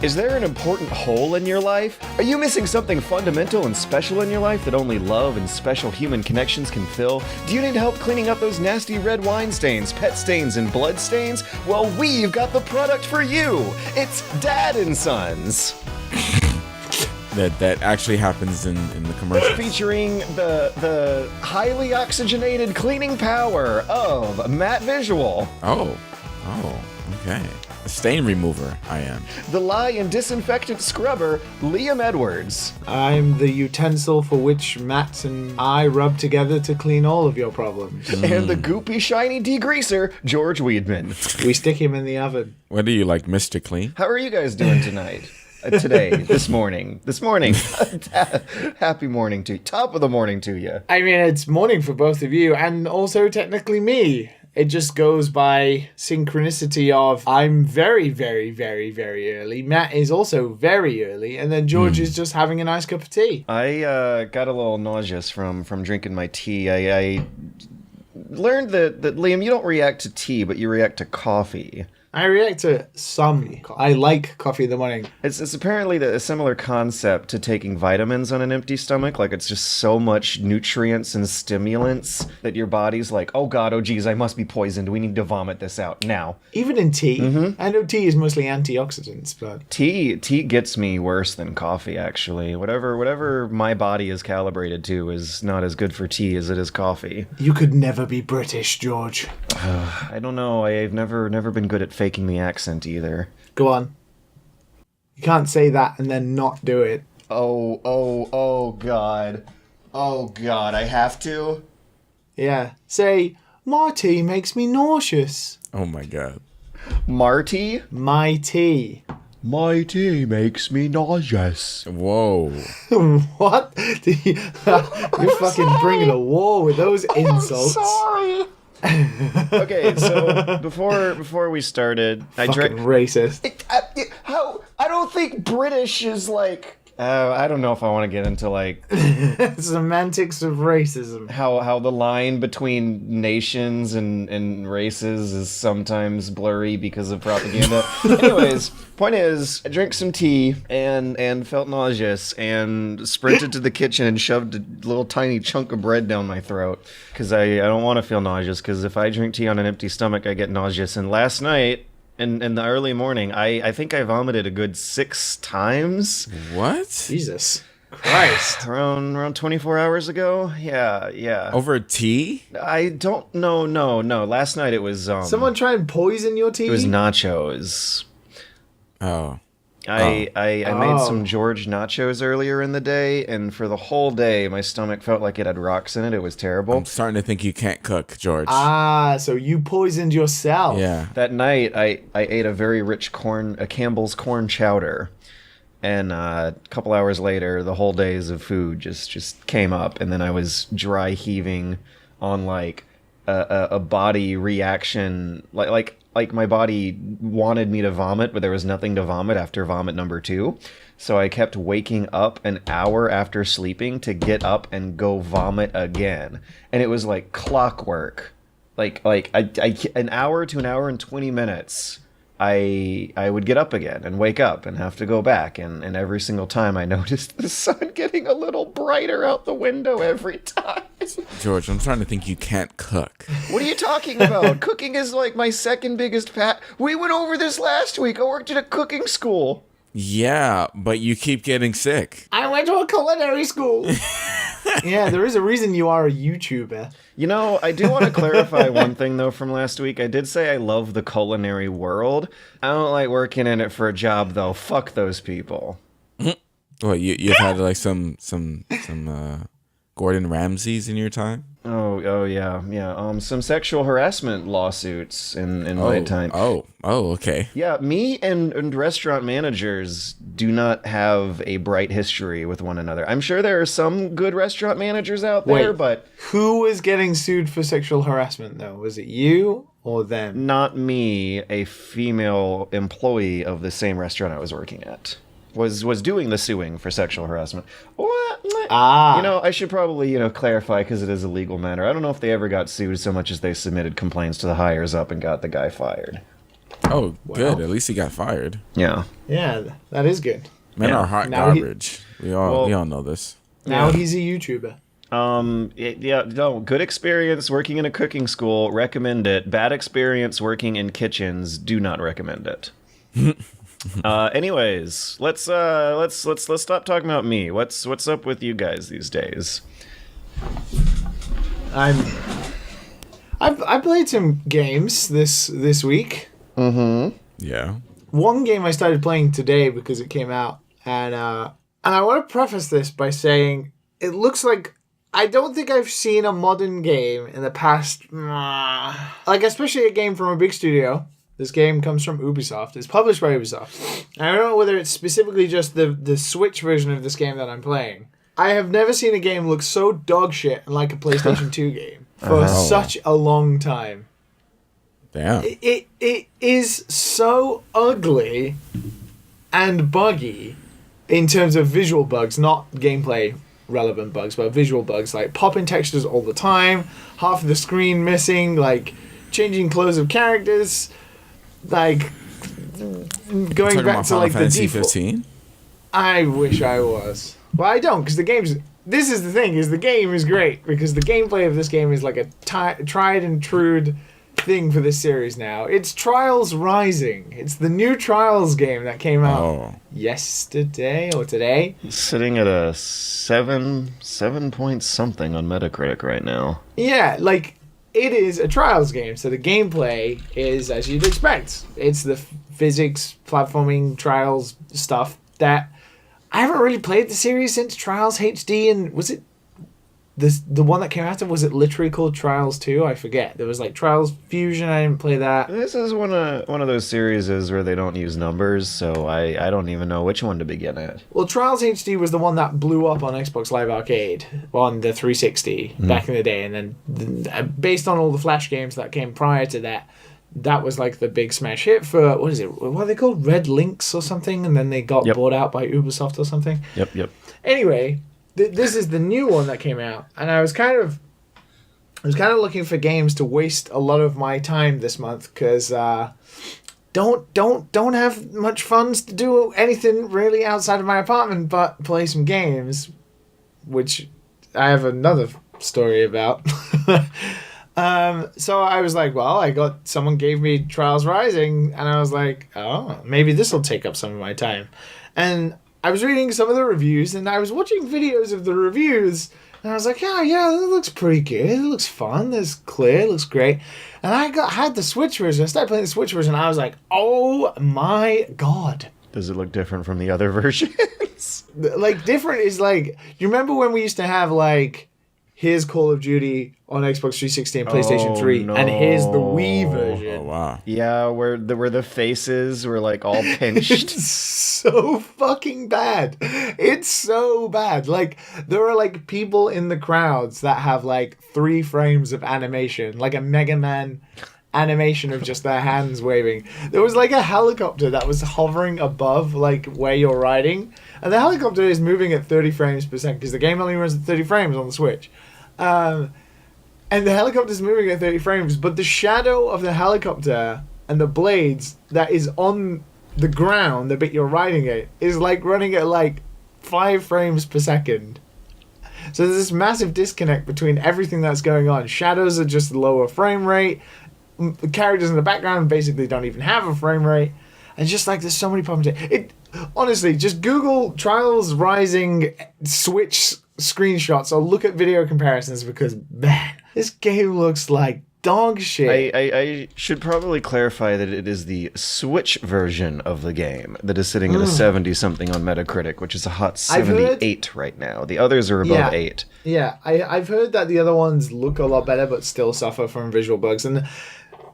Is there an important hole in your life? Are you missing something fundamental and special in your life that only love and special human connections can fill? Do you need help cleaning up those nasty red wine stains, pet stains, and blood stains? Well, we've got the product for you! It's Dad and Sons! That actually happens in the commercial. Featuring the highly oxygenated cleaning power of Matte Visual. Oh, okay. A stain remover, I am. The lye and disinfectant scrubber, Liam Edwards. I'm the utensil for which Matt and I rub together to clean all of your problems. And the goopy shiny degreaser, George Weedman. We stick him in the oven. What do you like, Mr. Clean? How are you guys doing tonight? This morning. Happy morning to you. Top of the morning to you. I mean, it's morning for both of you, and also technically me. It just goes by synchronicity of I'm very, very, very, very early. Matt is also very early, and then George is just having a nice cup of tea. I got a little nauseous from drinking my tea. I learned that Liam, you don't react to tea, but you react to coffee. I react to some. I like coffee in the morning. It's apparently a similar concept to taking vitamins on an empty stomach. Like, it's just so much nutrients and stimulants that your body's like, oh god, oh geez, I must be poisoned. We need to vomit this out now. Even in tea. Mm-hmm. I know tea is mostly antioxidants, but... Tea gets me worse than coffee, actually. Whatever my body is calibrated to is not as good for tea as it is coffee. You could never be British, George. I don't know. I've never been good at faking the accent either. Go on. You can't say that and then not do it. Oh god. Oh god, I have to? Yeah. Say, my tea makes me nauseous. Oh my god. Marty? My tea. My tea makes me nauseous. Whoa. What? You're fucking bringing a war with those insults. I'm sorry. Okay, so before we started, I drank racist. I don't think British is like. I don't know if I want to get into like semantics of racism. How the line between nations and races is sometimes blurry because of propaganda. Anyways, point is, I drank some tea and felt nauseous and sprinted to the kitchen and shoved a little tiny chunk of bread down my throat because I don't want to feel nauseous, because if I drink tea on an empty stomach, I get nauseous. And last night, in the early morning, I think I vomited a good 6 times. What? Jesus Christ. around 24 hours ago? Yeah. Over tea? I don't know. No. Last night it was... Someone try and poison your tea? It was nachos. Oh. I made some George nachos earlier in the day, and for the whole day, my stomach felt like it had rocks in it. It was terrible. I'm starting to think you can't cook, George. So you poisoned yourself. Yeah. That night, I ate a very rich Campbell's corn chowder, and a couple hours later, the whole days of food just came up, and then I was dry heaving on like a body reaction, like my body wanted me to vomit, but there was nothing to vomit after vomit number 2. So I kept waking up an hour after sleeping to get up and go vomit again. And it was like clockwork. Like an hour to an hour and 20 minutes, I would get up again and wake up and have to go back. And every single time I noticed the sun getting a little brighter out the window every time. George, I'm starting to think you can't cook. What are you talking about? Cooking is like my second biggest We went over this last week. I worked at a cooking school. Yeah, but you keep getting sick. I went to a culinary school. Yeah, there is a reason you are a YouTuber. You know, I do want to clarify one thing, though, from last week. I did say I love the culinary world. I don't like working in it for a job, though. Fuck those people. What, you've had like some Gordon Ramsays in your time? Oh yeah. Some sexual harassment lawsuits in my time. Oh, okay. Yeah, me and restaurant managers do not have a bright history with one another. I'm sure there are some good restaurant managers out there, but... Who was getting sued for sexual harassment, though? Was it you or them? Not me, a female employee of the same restaurant I was working at. Was doing the suing for sexual harassment. What? Ah. You know, I should probably, clarify, because it is a legal matter. I don't know if they ever got sued so much as they submitted complaints to the higher-ups and got the guy fired. Oh, good. At least he got fired. Yeah. Yeah, that is good. Men Yeah. are hot Now he- garbage. We all know this. Now Yeah. he's a YouTuber. No, good experience working in a cooking school. Recommend it. Bad experience working in kitchens. Do not recommend it. Anyways, let's stop talking about me. What's up with you guys these days? I played some games this week. Yeah. One game I started playing today because it came out, and I want to preface this by saying it looks like I don't think I've seen a modern game in the past, like especially a game from a big studio. This game comes from Ubisoft. It's published by Ubisoft. I don't know whether it's specifically just the Switch version of this game that I'm playing. I have never seen a game look so dog shit like a PlayStation 2 game for such a long time. Damn. It is so ugly and buggy in terms of visual bugs, not gameplay relevant bugs, but visual bugs, like popping textures all the time, half of the screen missing, like changing clothes of characters, like going back to like the default. 15? I wish I was. Well, I don't, because the game's... This is the thing, is the game is great, because the gameplay of this game is like a tried and true thing for this series now. It's Trials Rising. It's the new Trials game that came out yesterday or today. Sitting at a 7 point something on Metacritic right now. Yeah, like, it is a Trials game, so the gameplay is as you'd expect. It's the physics, platforming, Trials stuff that... I haven't really played the series since Trials HD, and was it the one that came after? Was it literally called Trials 2? I forget. There was like Trials Fusion. I didn't play that. This is one of those series where they don't use numbers, so I don't even know which one to begin at. Well, Trials HD was the one that blew up on Xbox Live Arcade on the 360 back in the day, and then based on all the Flash games that came prior to that, that was like the big smash hit for, what are they called? Red Lynx or something? And then they got bought out by Ubisoft or something. Yep. Anyway, this is the new one that came out. And I was kind of looking for games to waste a lot of my time this month because don't have much funds to do anything really outside of my apartment but play some games, which I have another story about. So I was like, well, someone gave me Trials Rising, and I was like, oh, maybe this will take up some of my time. And I was reading some of the reviews, and I was watching videos of the reviews, and I was like, yeah, that looks pretty good. It looks fun. It's clear. It looks great. And I had the Switch version. I started playing the Switch version, and I was like, oh my God. Does it look different from the other versions? Like, different is like, you remember when we used to have, like, here's Call of Duty on Xbox 360 and PlayStation 3, and here's the Wii version. Oh, wow. Yeah, where the faces were like all pinched. It's so fucking bad. It's so bad. Like, there are like people in the crowds that have like 3 frames of animation, like a Mega Man animation of just their hands waving. There was like a helicopter that was hovering above like where you're riding, and the helicopter is moving at 30 frames per second because the game only runs at 30 frames on the Switch. And the helicopter's moving at 30 frames, but the shadow of the helicopter and the blades that is on the ground, the bit you're riding it, is like running at like 5 frames per second. So there's this massive disconnect between everything that's going on. Shadows are just lower frame rate. The characters in the background basically don't even have a frame rate. And just like there's so many problems. Honestly, just Google Trials Rising Switch screenshots or look at video comparisons because, man, this game looks like dog shit. I should probably clarify that it is the Switch version of the game that is sitting at a 70-something on Metacritic, which is a hot 78 right now. The others are above 8. Yeah, I've heard that the other ones look a lot better but still suffer from visual bugs. And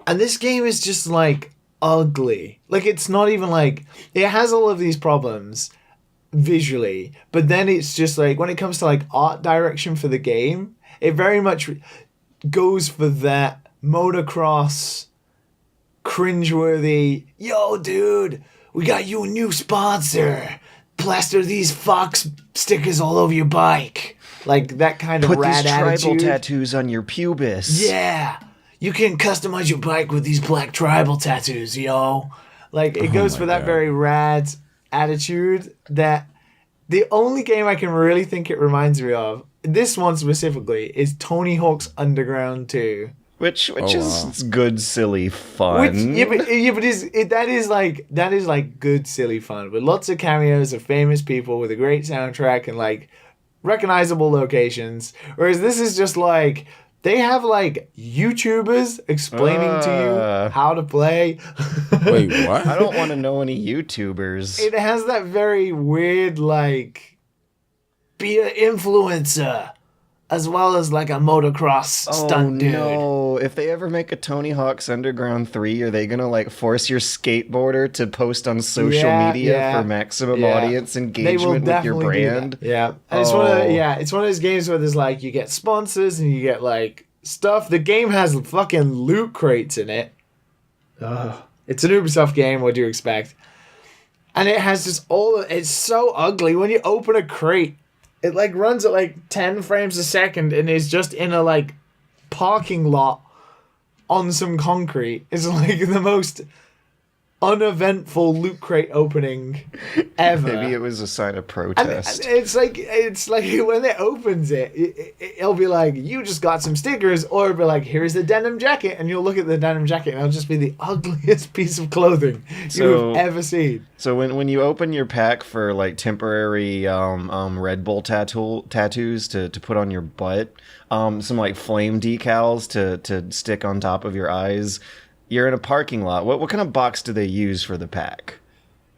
this game is just, like, ugly. Like, it's not even, like... It has all of these problems visually, but then it's just, like, when it comes to, like, art direction for the game, it very much goes for that motocross, cringeworthy, yo, dude, we got you a new sponsor. Plaster these Fox stickers all over your bike. Like, that kind of Put rad these attitude. tribal tattoos on your pubis. Yeah. you can customize your bike with these black tribal tattoos, yo. Like, it goes for that God. very rad attitude that the only game I can really think it reminds me of, this one specifically, is Tony Hawk's Underground 2. Which wow. is good, silly fun. That is like good, silly fun with lots of cameos of famous people with a great soundtrack and like recognizable locations. Whereas this is just like, they have like YouTubers explaining to you how to play. Wait, what? I don't want to know any YouTubers. It has that very weird like, be an influencer. As well as like a motocross stunt dude. No. If they ever make a Tony Hawk's Underground 3, are they going to like force your skateboarder to post on social media for maximum audience engagement with your brand? Yeah. And it's one of those games where there's like, you get sponsors and you get like stuff. The game has fucking loot crates in it. It's an Ubisoft game, what do you expect? And it has just it's so ugly. When you open a crate, it like runs at like 10 frames a second and is just in a like parking lot on some concrete. It's like the most uneventful loot crate opening ever. Maybe it was a sign of protest. And it's like when it opens it'll be like, you just got some stickers, or it'll be like, here's the denim jacket, and you'll look at the denim jacket and it'll just be the ugliest piece of clothing you've ever seen. So when you open your pack for like temporary Red Bull tattoos to put on your butt, some like flame decals to stick on top of your eyes, you're in a parking lot. What kind of box do they use for the pack?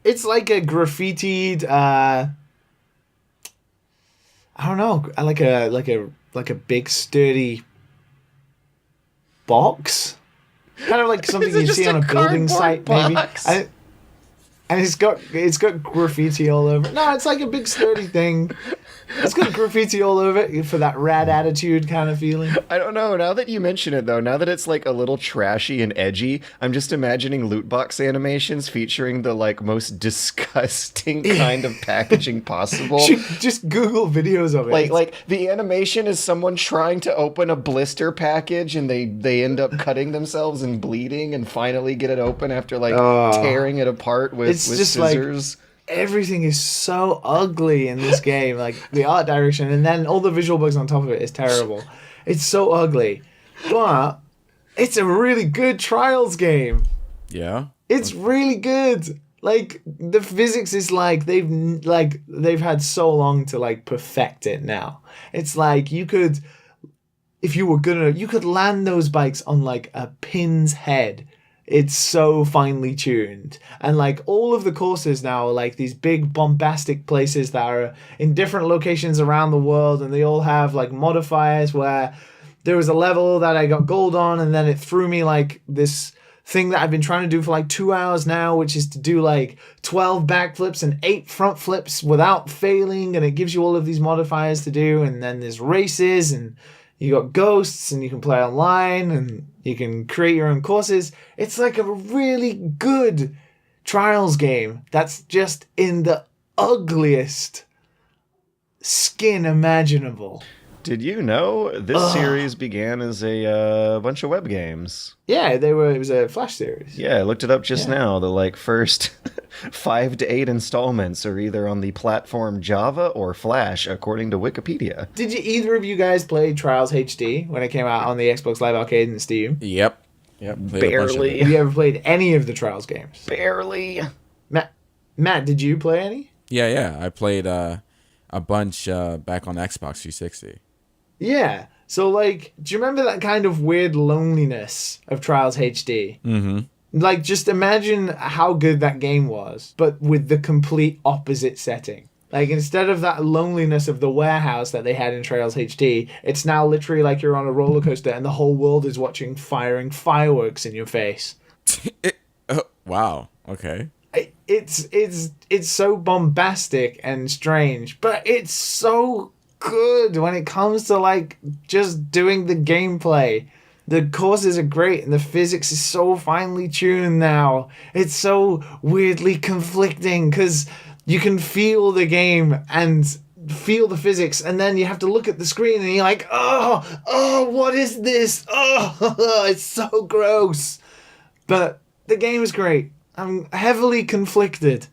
It's like a graffitied I don't know, like a big sturdy box. Kind of like something you see on a building site, maybe. And it's got graffiti all over. No, it's like a big sturdy thing. It's got graffiti all over it for that rad attitude kind of feeling. I don't know. Now that you mention it, though, now that it's like a little trashy and edgy, I'm just imagining loot box animations featuring the like most disgusting kind of packaging possible. Just Google videos of it. Like the animation is someone trying to open a blister package and they end up cutting themselves and bleeding and finally get it open after like tearing it apart with scissors. Everything is so ugly in this game, like the art direction, and then all the visual bugs on top of it is terrible. It's so ugly, but it's a really good Trials game. Yeah, it's really good. Like the physics is like they've had so long to like perfect it now. It's like you could, if you were good enough, you could land those bikes on like a pin's head. It's so finely tuned. And like all of the courses now are like these big bombastic places that are in different locations around the world, and they all have like modifiers where there was a level that I got gold on, and then it threw me like this thing that I've been trying to do for like 2 hours now, which is to do like 12 backflips and 8 front flips without failing, and it gives you all of these modifiers to do. And then there's races, and you got ghosts, and you can play online, and you can create your own courses. It's like a really good Trials game that's just in the ugliest skin imaginable. Did you know this series began as a bunch of web games? Yeah, it was a Flash series. Yeah, I looked it up just now. The like first 5 to 8 installments are either on the platform Java or Flash, according to Wikipedia. Did either of you guys play Trials HD when it came out on the Xbox Live Arcade and Steam? Yep. Barely. Have you ever played any of the Trials games? Barely. Matt, did you play any? Yeah. I played a bunch back on Xbox 360. Yeah. So, like, do you remember that kind of weird loneliness of Trials HD? Mm-hmm. Like, just imagine how good that game was, but with the complete opposite setting. Like, instead of that loneliness of the warehouse that they had in Trials HD, it's now literally like you're on a roller coaster and the whole world is watching firing fireworks in your face. Wow. Okay. It's so bombastic and strange, but it's so good when it comes to like just doing the gameplay. The courses are great and the physics is so finely tuned now. It's so weirdly conflicting because you can feel the game and feel the physics, and then you have to look at the screen and you're like, oh, what is this? Oh, it's so gross. But the game is great. I'm heavily conflicted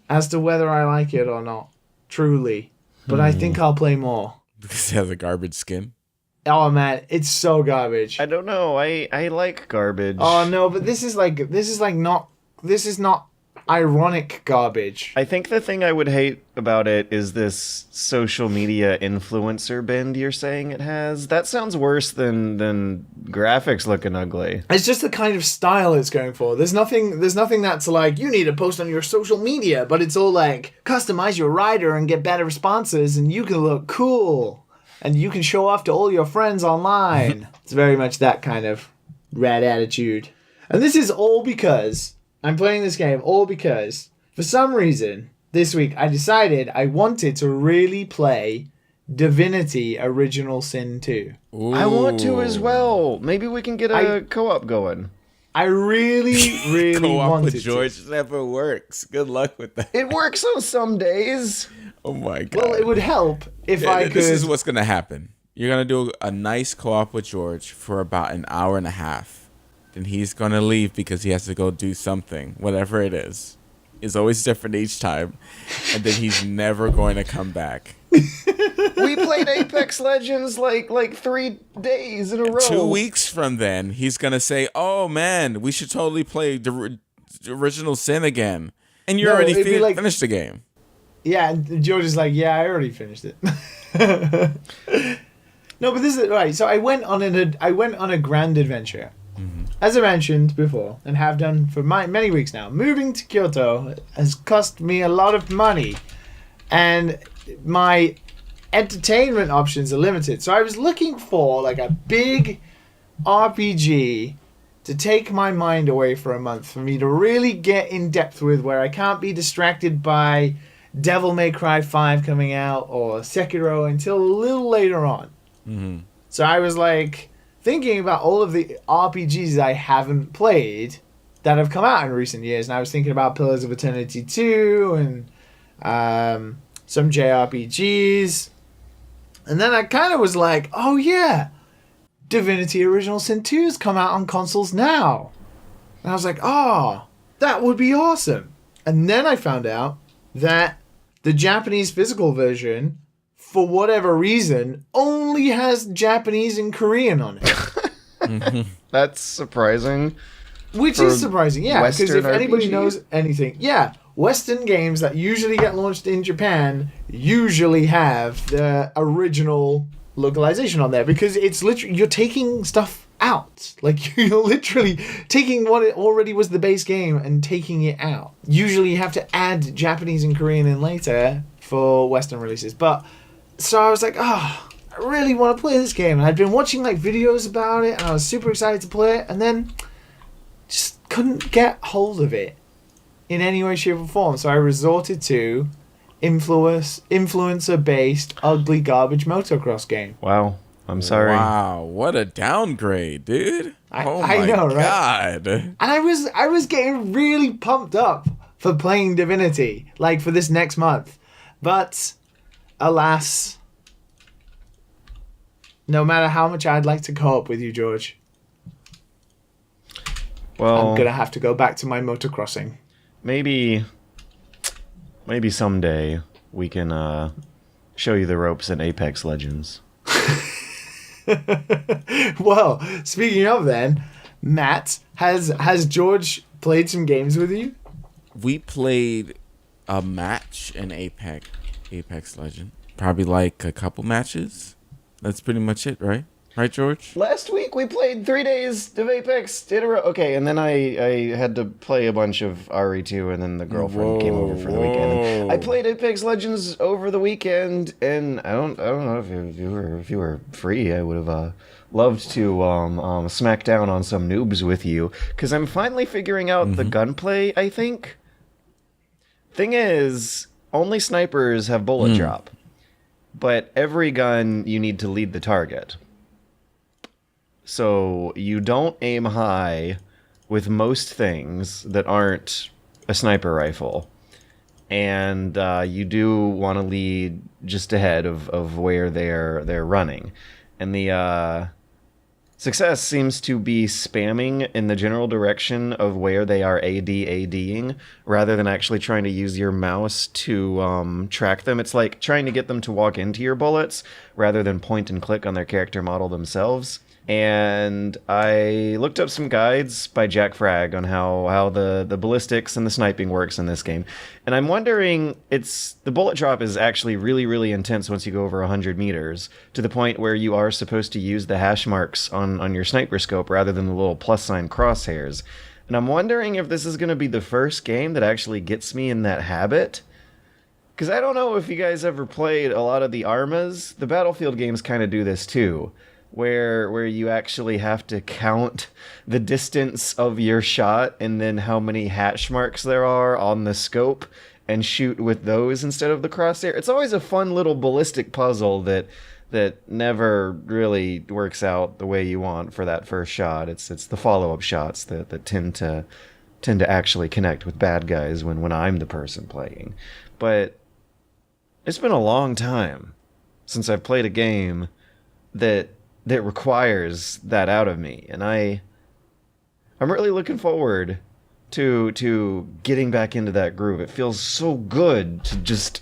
as to whether I like it or not, truly. But I think I'll play more. Because it has a garbage skin. Oh man, it's so garbage. I don't know. I like garbage. Oh no, but this is not ironic garbage. I think the thing I would hate about it is this social media influencer bend you're saying it has. That sounds worse than graphics looking ugly. It's just the kind of style it's going for. There's nothing that's like, you need to post on your social media, but it's all like, customize your rider and get better responses and you can look cool and you can show off to all your friends online. It's very much that kind of rad attitude. And this is all because I'm playing this game all because, for some reason, this week I decided I wanted to really play Divinity Original Sin 2. Ooh. I want to as well. Maybe we can get a co-op going. I really, really Co-op wanted with George never works. Good luck with that. It works on some days. Oh my god. Well, it would help if I could. This is what's gonna happen. You're gonna do a nice co-op with George for about an hour and a half. Then he's gonna leave because he has to go do something, whatever it is. It's always different each time, and then he's never going to come back. We played Apex Legends like 3 days in a row. 2 weeks from then, he's gonna say, "Oh man, we should totally play the Original Sin again." And you already finished the game. Yeah, and George is like, "Yeah, I already finished it." No, but this is right. So I went on a grand adventure. As I mentioned before, and have done for many weeks now, moving to Kyoto has cost me a lot of money, and my entertainment options are limited. So I was looking for like a big RPG to take my mind away for a month, for me to really get in depth with, where I can't be distracted by Devil May Cry 5 coming out or Sekiro until a little later on. Mm-hmm. So I was like, thinking about all of the RPGs I haven't played that have come out in recent years. And I was thinking about Pillars of Eternity 2 and some JRPGs. And then I kind of was like, oh yeah, Divinity Original Sin 2 has come out on consoles now. And I was like, oh, that would be awesome. And then I found out that the Japanese physical version, for whatever reason, only has Japanese and Korean on it. That's surprising. Which is surprising, yeah. Because if anybody RPG? knows anything, yeah, Western games that usually get launched in Japan usually have the original localization on there. Because it's literally, you're taking stuff out. Like, you're literally taking what it already was the base game and taking it out. Usually you have to add Japanese and Korean in later for Western releases. But so I was like, oh, I really want to play this game. And I'd been watching like videos about it, and I was super excited to play it, and then just couldn't get hold of it in any way, shape, or form. So I resorted to influencer-based, ugly garbage motocross game. Wow. I'm sorry. Wow, what a downgrade, dude. I know, right? God. And I was getting really pumped up for playing Divinity, like for this next month. But alas, no matter how much I'd like to co-op with you, George, Well, I'm gonna have to go back to my motocrossing. maybe someday we can show you the ropes in Apex Legends. Well, speaking of then, Matt, has George played some games with you? We played a match in Apex Legend. Probably like a couple matches. That's pretty much it, right? Right, George? Last week we played 3 days of Apex in a row. Okay, and then I had to play a bunch of RE2, and then the girlfriend came over for the weekend. I played Apex Legends over the weekend, and I don't know if you were free. I would have loved to smack down on some noobs with you, because I'm finally figuring out the gunplay, I think. Thing is, only snipers have bullet drop, but every gun you need to lead the target. So you don't aim high with most things that aren't a sniper rifle. and you do want to lead just ahead of where they're running, and the success seems to be spamming in the general direction of where they are ADing, rather than actually trying to use your mouse to track them. It's like trying to get them to walk into your bullets rather than point and click on their character model themselves. And I looked up some guides by Jack Frag on how the ballistics and the sniping works in this game. And I'm wondering, the bullet drop is actually really, really intense once you go over 100 meters, to the point where you are supposed to use the hash marks on your sniper scope rather than the little plus sign crosshairs. And I'm wondering if this is going to be the first game that actually gets me in that habit. Because I don't know if you guys ever played a lot of the Armas. The Battlefield games kind of do this too, where you actually have to count the distance of your shot and then how many hash marks there are on the scope and shoot with those instead of the crosshair. It's always a fun little ballistic puzzle that never really works out the way you want for that first shot. It's the follow-up shots that tend to actually connect with bad guys when I'm the person playing. But it's been a long time since I've played a game that requires that out of me, and I'm really looking forward to getting back into that groove. It feels so good to just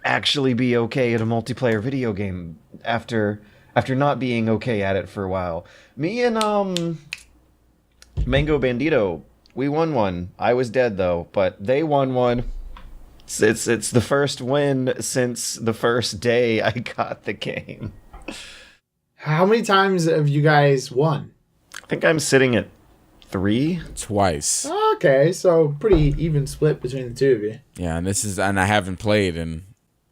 actually be okay at a multiplayer video game after not being okay at it for a while. Me and Mango Bandito, we won one. I was dead though, but they won one. It's the first win since the first day I got the game. How many times have you guys won? I think I'm sitting at 3. Twice. Okay, so pretty even split between the two of you. Yeah, and I haven't played in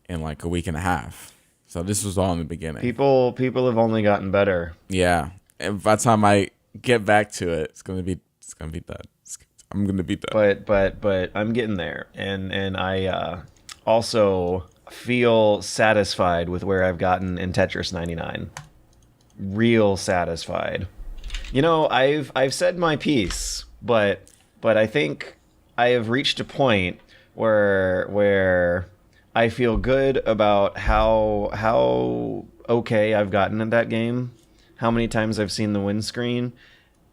like a week and a half. So this was all in the beginning. People have only gotten better. Yeah. And by the time I get back to it, it's gonna be done. I'm gonna be done. But I'm getting there. And I also feel satisfied with where I've gotten in Tetris 99. Real satisfied. You know, I've said my piece, but I think I have reached a point where I feel good about how okay I've gotten at that game, how many times I've seen the win screen,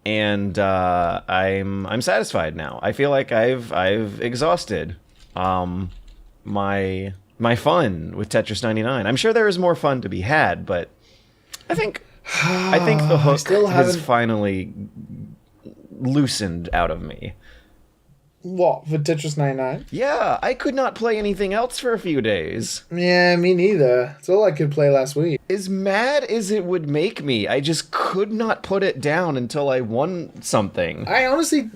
and I'm satisfied now. I feel like I've exhausted my fun with Tetris 99. I'm sure there is more fun to be had, but I think the hook has finally loosened out of me. What, for Tetris 99? Yeah, I could not play anything else for a few days. Yeah, me neither. It's all I could play last week. As mad as it would make me, I just could not put it down until I won something. I honestly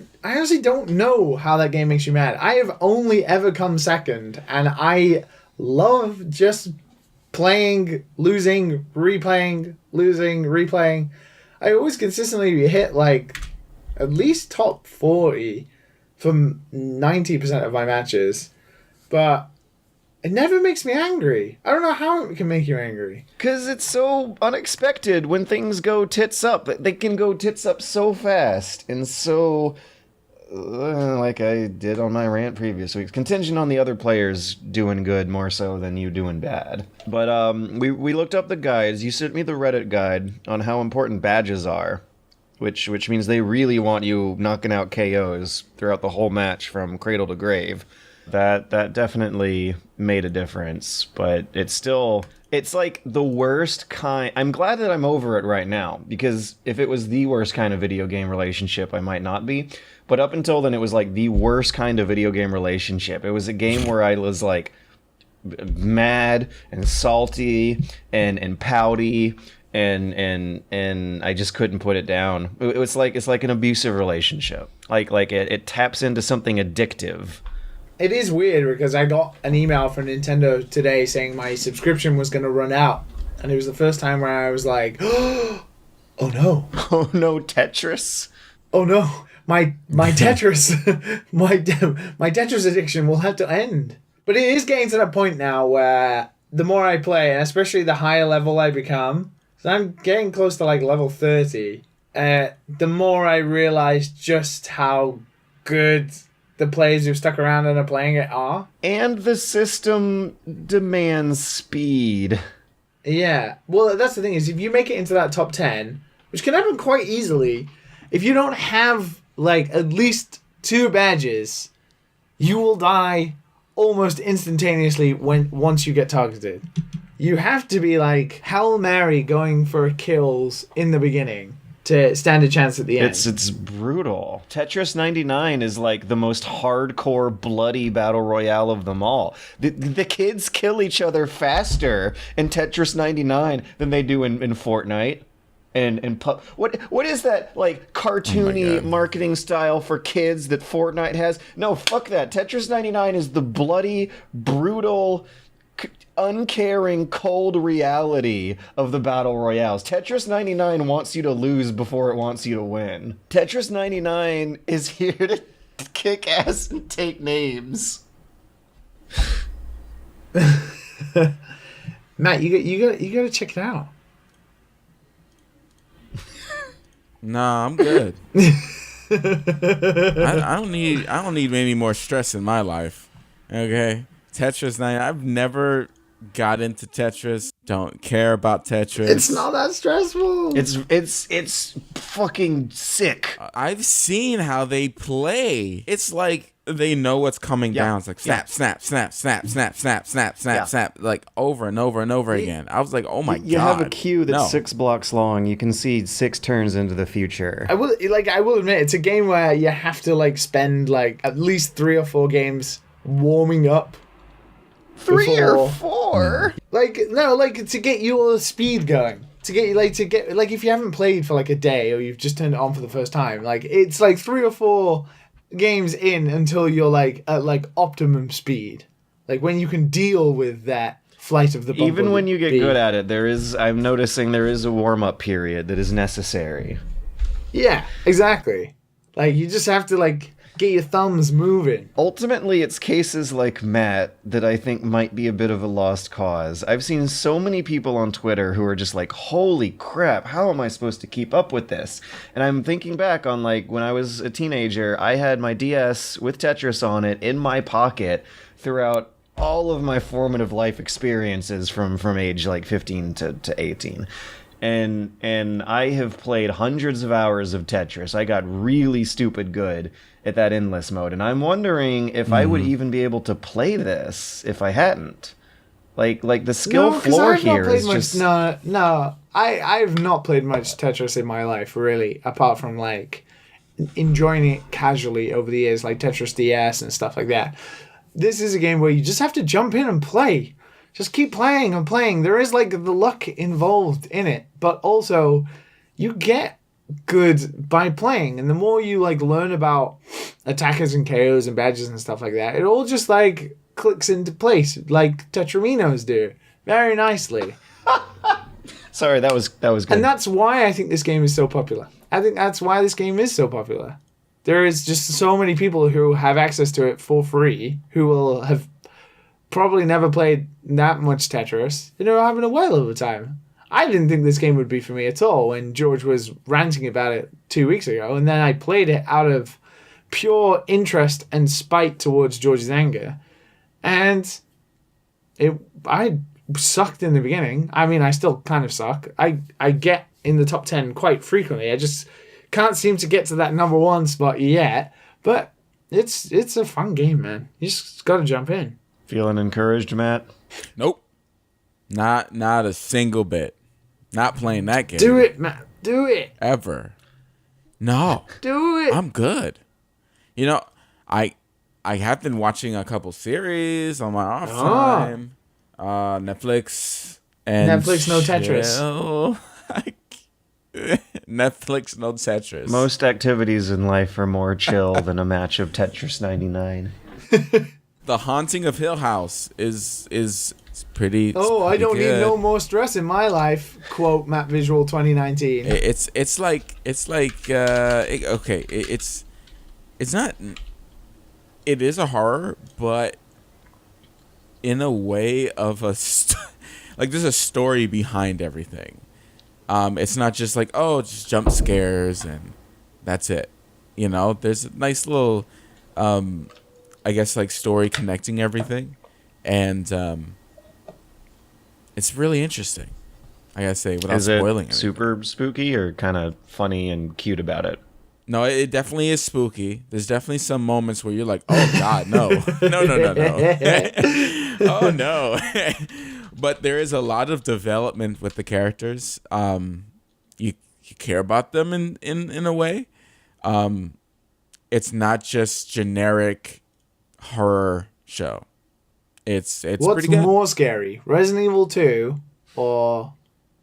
don't know how that game makes you mad. I have only ever come second, and I love just playing, losing, replaying, losing, replaying. I always consistently hit like at least top 40 from 90% of my matches, but it never makes me angry. I don't know how it can make you angry. Because it's so unexpected when things go tits up. They can go tits up so fast and so, like I did on my rant previous weeks, contingent on the other players doing good more so than you doing bad. But we looked up the guides. You sent me the Reddit guide on how important badges are. Which means they really want you knocking out KOs throughout the whole match from cradle to grave. That definitely made a difference, but it's like the worst kind. I'm glad that I'm over it right now, because if it was the worst kind of video game relationship, I might not be. But up until then, it was like the worst kind of video game relationship. It was a game where I was like mad and salty and pouty. And I just couldn't put it down. It's like an abusive relationship. Like it taps into something addictive. It is weird because I got an email from Nintendo today saying my subscription was going to run out, and it was the first time where I was like, "Oh no! Oh no, Tetris! Oh no, my Tetris, my Tetris addiction will have to end." But it is getting to that point now where the more I play, and especially the higher level I become. So I'm getting close to like level 30. The more I realize just how good the players who've stuck around and are playing it are. And the system demands speed. Yeah. Well, that's the thing is, if you make it into that top 10, which can happen quite easily, if you don't have, like, at least 2 badges, you will die almost instantaneously once you get targeted. You have to be, like, Hail Mary going for kills in the beginning to stand a chance at the end. It's brutal. Tetris 99 is like the most hardcore, bloody battle royale of them all. The kids kill each other faster in Tetris 99 than they do in Fortnite. And what is that, like, cartoony marketing style for kids that Fortnite has? No, fuck that. Tetris 99 is the bloody, brutal, uncaring, cold reality of the battle royales. Tetris 99 wants you to lose before it wants you to win. Tetris 99 is here to kick ass and take names. Matt, you gotta check it out. Nah, I'm good. I don't need any more stress in my life. Okay, Tetris 9. I've never got into Tetris. Don't care about Tetris. It's not that stressful. It's fucking sick. I've seen how they play. It's like they know what's coming down. It's like snap, snap, snap, snap, snap, snap, snap, snap, snap, like over and over and over again. I was like, oh my god. You have a queue that's 6 blocks long. You can see 6 turns into the future. I will admit, it's a game where you have to, like, spend, like, at least 3 or 4 games warming up. 3 or 4? Like, no, like, to get your speed going. To get, if you haven't played for, like, a day, or you've just turned it on for the first time, like, it's, like, 3 or 4 games in until you're, like, at, like, optimum speed. Like, when you can deal with that flight of the bumblebee. Even when you get good at it, I'm noticing there is a warm-up period that is necessary. Yeah, exactly. Like, you just have to, like, get your thumbs moving. Ultimately, it's cases like Matt that I think might be a bit of a lost cause. I've seen so many people on Twitter who are just like, holy crap, how am I supposed to keep up with this? And I'm thinking back on, like, when I was a teenager, I had my DS with Tetris on it in my pocket throughout all of my formative life experiences from age, like, 15 to 18. And I have played hundreds of hours of Tetris. I got really stupid good at that endless mode, and I'm wondering if I would even be able to play this if I hadn't. Like the skill floor here is just... No, I've not played much Tetris in my life, really, apart from, like, enjoying it casually over the years, like Tetris DS and stuff like that. This is a game where you just have to jump in and play. Just keep playing and playing. There is, like, the luck involved in it, but also you get good by playing. And the more you, like, learn about attackers and KOs and badges and stuff like that, it all just, like, clicks into place, like Tetraminos do, very nicely. Sorry, that was good. And that's why I think this game is so popular. I think that's why this game is so popular. There is just so many people who have access to it for free, who will have probably never played that much Tetris, and are having a whale of a time. I didn't think this game would be for me at all when George was ranting about it 2 weeks ago, and then I played it out of pure interest and spite towards George's anger, and I sucked in the beginning. I mean, I still kind of suck. I get in the top 10 quite frequently. I just can't seem to get to that number 1 spot yet, but it's a fun game, man. You just got to jump in. Feeling encouraged, Matt? Nope. Not a single bit. Not playing that game. Do it, Matt. Do it. Ever. No. Do it. I'm good. You know, I have been watching a couple series on my off time. Netflix and Netflix, no Tetris. Netflix, no Tetris. Most activities in life are more chill than a match of Tetris 99. The Haunting of Hill House is pretty. I don't need no more stress in my life. Quote Matt Visual 2019. It's not. It is a horror, but in a way of like there's a story behind everything. It's not just like just jump scares and that's it. You know, there's a nice little I guess like story connecting everything, and it's really interesting. I gotta say, without Is it spoiling anything. super spooky or kind of funny and cute about it? No, it definitely is spooky. There's definitely some moments where you're like, "Oh God, no, no." Oh no. But there is a lot of development with the characters. You care about them in a way. It's not just generic horror show. It's What's pretty good. more scary, Resident Evil 2 or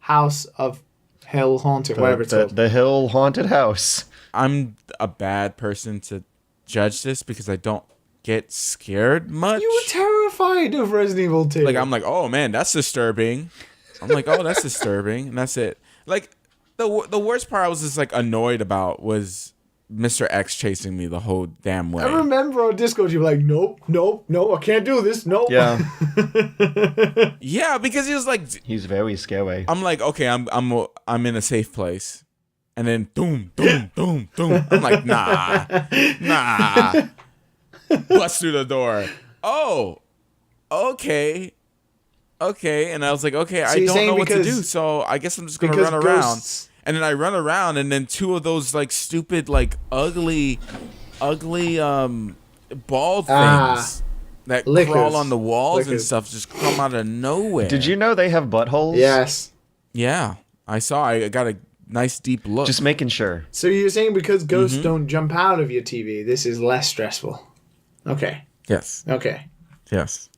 House of Hill Haunted, whatever it's called? The Hill Haunted House. I'm a bad person to judge this because I don't get scared much. You were terrified of Resident Evil 2. Like, I'm like, oh man, that's disturbing. I'm like, oh, that's disturbing, and that's it. Like, the worst part I was just like annoyed about was Mr. X chasing me the whole damn way. I remember on Discord you were like, nope, I can't do this, nope. Yeah. Yeah, because he was like, He's very scary. I'm like, okay, I'm in a safe place, and then doom, doom, doom, doom. I'm like, nah. Bust through the door. Oh, okay. And I was like, okay, I don't know what to do, so I guess I'm just gonna run around. And then I run around, and then two of those like stupid, like ugly ball things that crawl on the walls and stuff just come out of nowhere. Did you know they have buttholes? Yes. Yeah, I saw. I got a nice deep look. Just making sure. So you're saying because ghosts don't jump out of your TV, this is less stressful? Okay. Yes. Okay. Yes.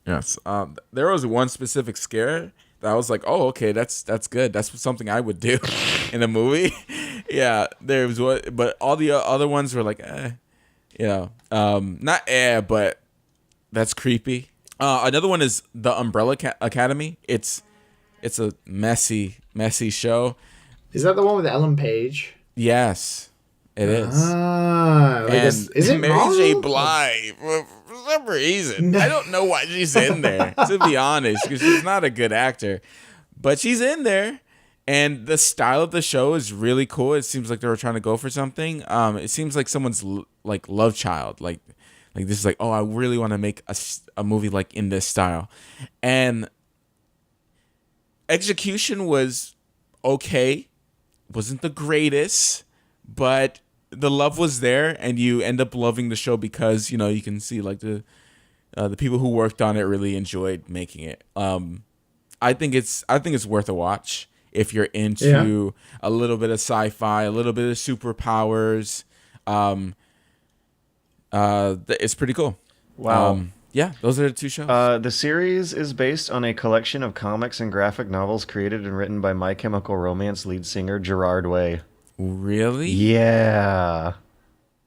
There was one specific scare that I was like, oh, okay, that's good. That's something I would do in a movie. Yeah, there was what, but all the other ones were like, not but that's creepy. Another one is the Umbrella Academy. It's a messy show. Is that the one with Ellen Page? Yes, it is. Is it Mary J. Marvel? Blige? For some reason, I don't know why she's in there. To be honest, because she's not a good actor, but she's in there, and the style of the show is really cool. It seems like they were trying to go for something. It seems like someone's like love child, like this is like, oh, I really want to make a movie like in this style, and execution was okay, wasn't the greatest, but the love was there, and you end up loving the show because you can see like the people who worked on it really enjoyed making it. I think it's worth a watch if you're into a little bit of sci-fi, a little bit of superpowers. It's pretty cool. Wow. Yeah, those are the two shows. The series is based on a collection of comics and graphic novels created and written by My Chemical Romance lead singer Gerard Way. Really? Yeah.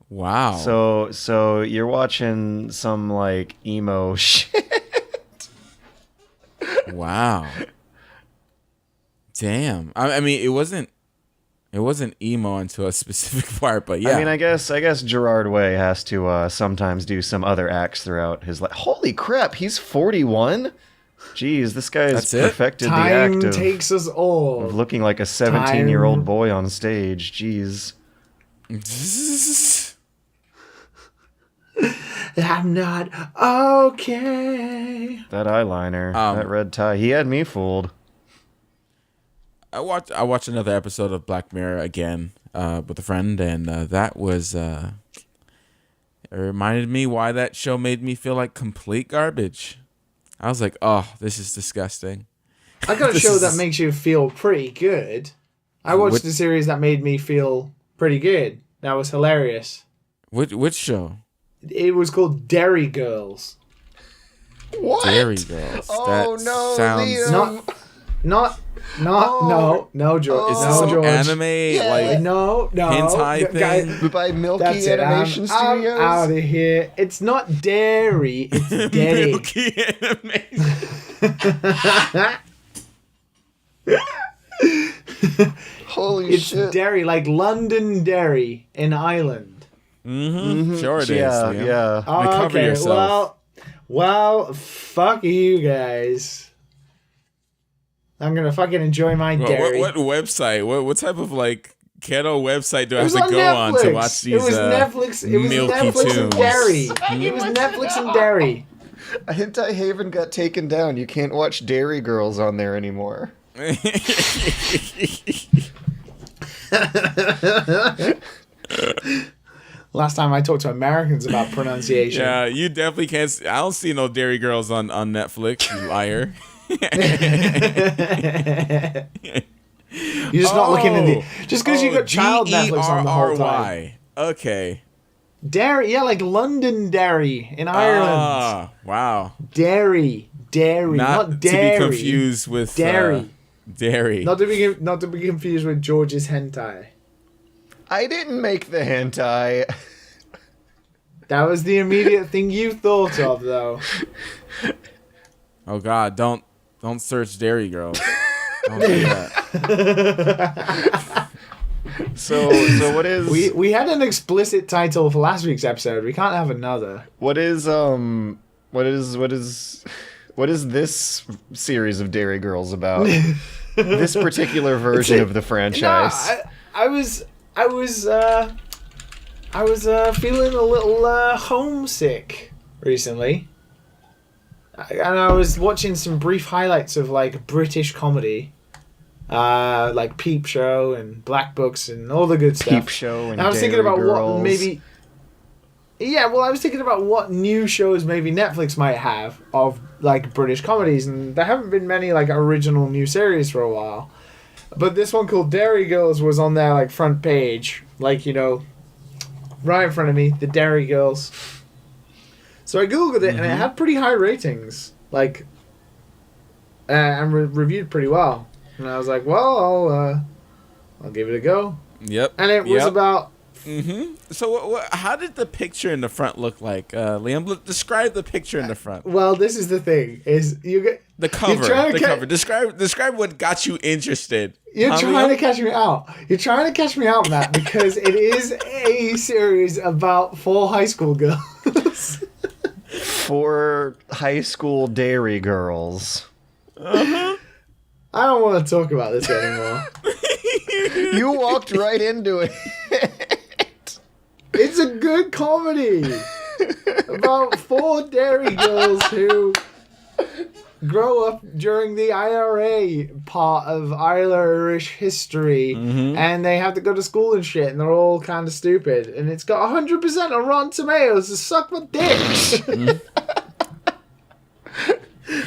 Wow. So you're watching some like emo shit. Wow. Damn. I mean, it wasn't emo until a specific part, but yeah. I mean, I guess Gerard Way has to sometimes do some other acts throughout his life. Holy crap, he's 41? Jeez, this guy has perfected the act Time takes us all. of looking like a 17-year-old boy on stage. Jeez. I'm not okay. That eyeliner, that red tie, he had me fooled. I watched another episode of Black Mirror again with a friend, and that was it reminded me why that show made me feel like complete garbage. I was like, oh, this is disgusting. I got a show that makes you feel pretty good. I watched a series that made me feel pretty good. That was hilarious. Which show? It was called Dairy Girls. What? Dairy Girls. Oh, that no, sounds Liam. No, George. Is this some anime like no hentai thing? By Milky That's Animation I'm Studios? out of here. It's not dairy. It's dairy. Milky Animation. Holy shit! It's dairy, like London Dairy in Ireland. Sure it is. Yeah. Recover yourself. Well, fuck you guys. I'm gonna fucking enjoy my dairy. What website? What type of like ghetto website do I It have was to on go on to Netflix. watch It these was Netflix. It was Milky Netflix and Tunes? Dairy. It was Netflix and Dairy. Hentai Haven got taken down. You can't watch Dairy Girls on there anymore. Last time I talked to Americans about pronunciation. Yeah, you definitely can't. I don't see no Dairy Girls on Netflix, you liar. You're just not looking in the. Just because you got child Netflix on the whole time. Okay. Derry, yeah, like Londonderry in Ireland. Ah, wow. Derry, not dairy. To be confused with Dairy. Dairy. Not to be confused with George's hentai. I didn't make the hentai. That was the immediate thing you thought of, though. Oh God! Don't search Dairy Girls. Don't do that. So what is We had an explicit title for last week's episode. We can't have another. what is this series of Dairy Girls about? This particular version of the franchise. No, I was feeling a little homesick recently, and I was watching some brief highlights of like British comedy, like Peep Show and Black Books and all the good stuff. Peep Show and I was Dairy thinking about Girls. what maybe. Yeah, well, I was thinking about what new shows maybe Netflix might have of like British comedies, and there haven't been many like original new series for a while. But this one called Dairy Girls was on their like front page, like, you know, right in front of me, the Dairy Girls. So I googled it, and it had pretty high ratings, like, and reviewed pretty well. And I was like, well, I'll give it a go. Yep. And it was about. So how did the picture in the front look like, Liam? Describe the picture in the front. Well, this is the thing: is you get The cover. The cover. Describe what got you interested. You're trying to catch me out. You're trying to catch me out, Matt, because it is a series about 4 high school girls. 4 high school Dairy Girls. I don't want to talk about this anymore. You walked right into it. It's a good comedy about 4 dairy girls who grow up during the IRA part of Irish history, and they have to go to school and shit, and they're all kind of stupid. And it's got 100% on Rotten Tomatoes. To suck my dick. You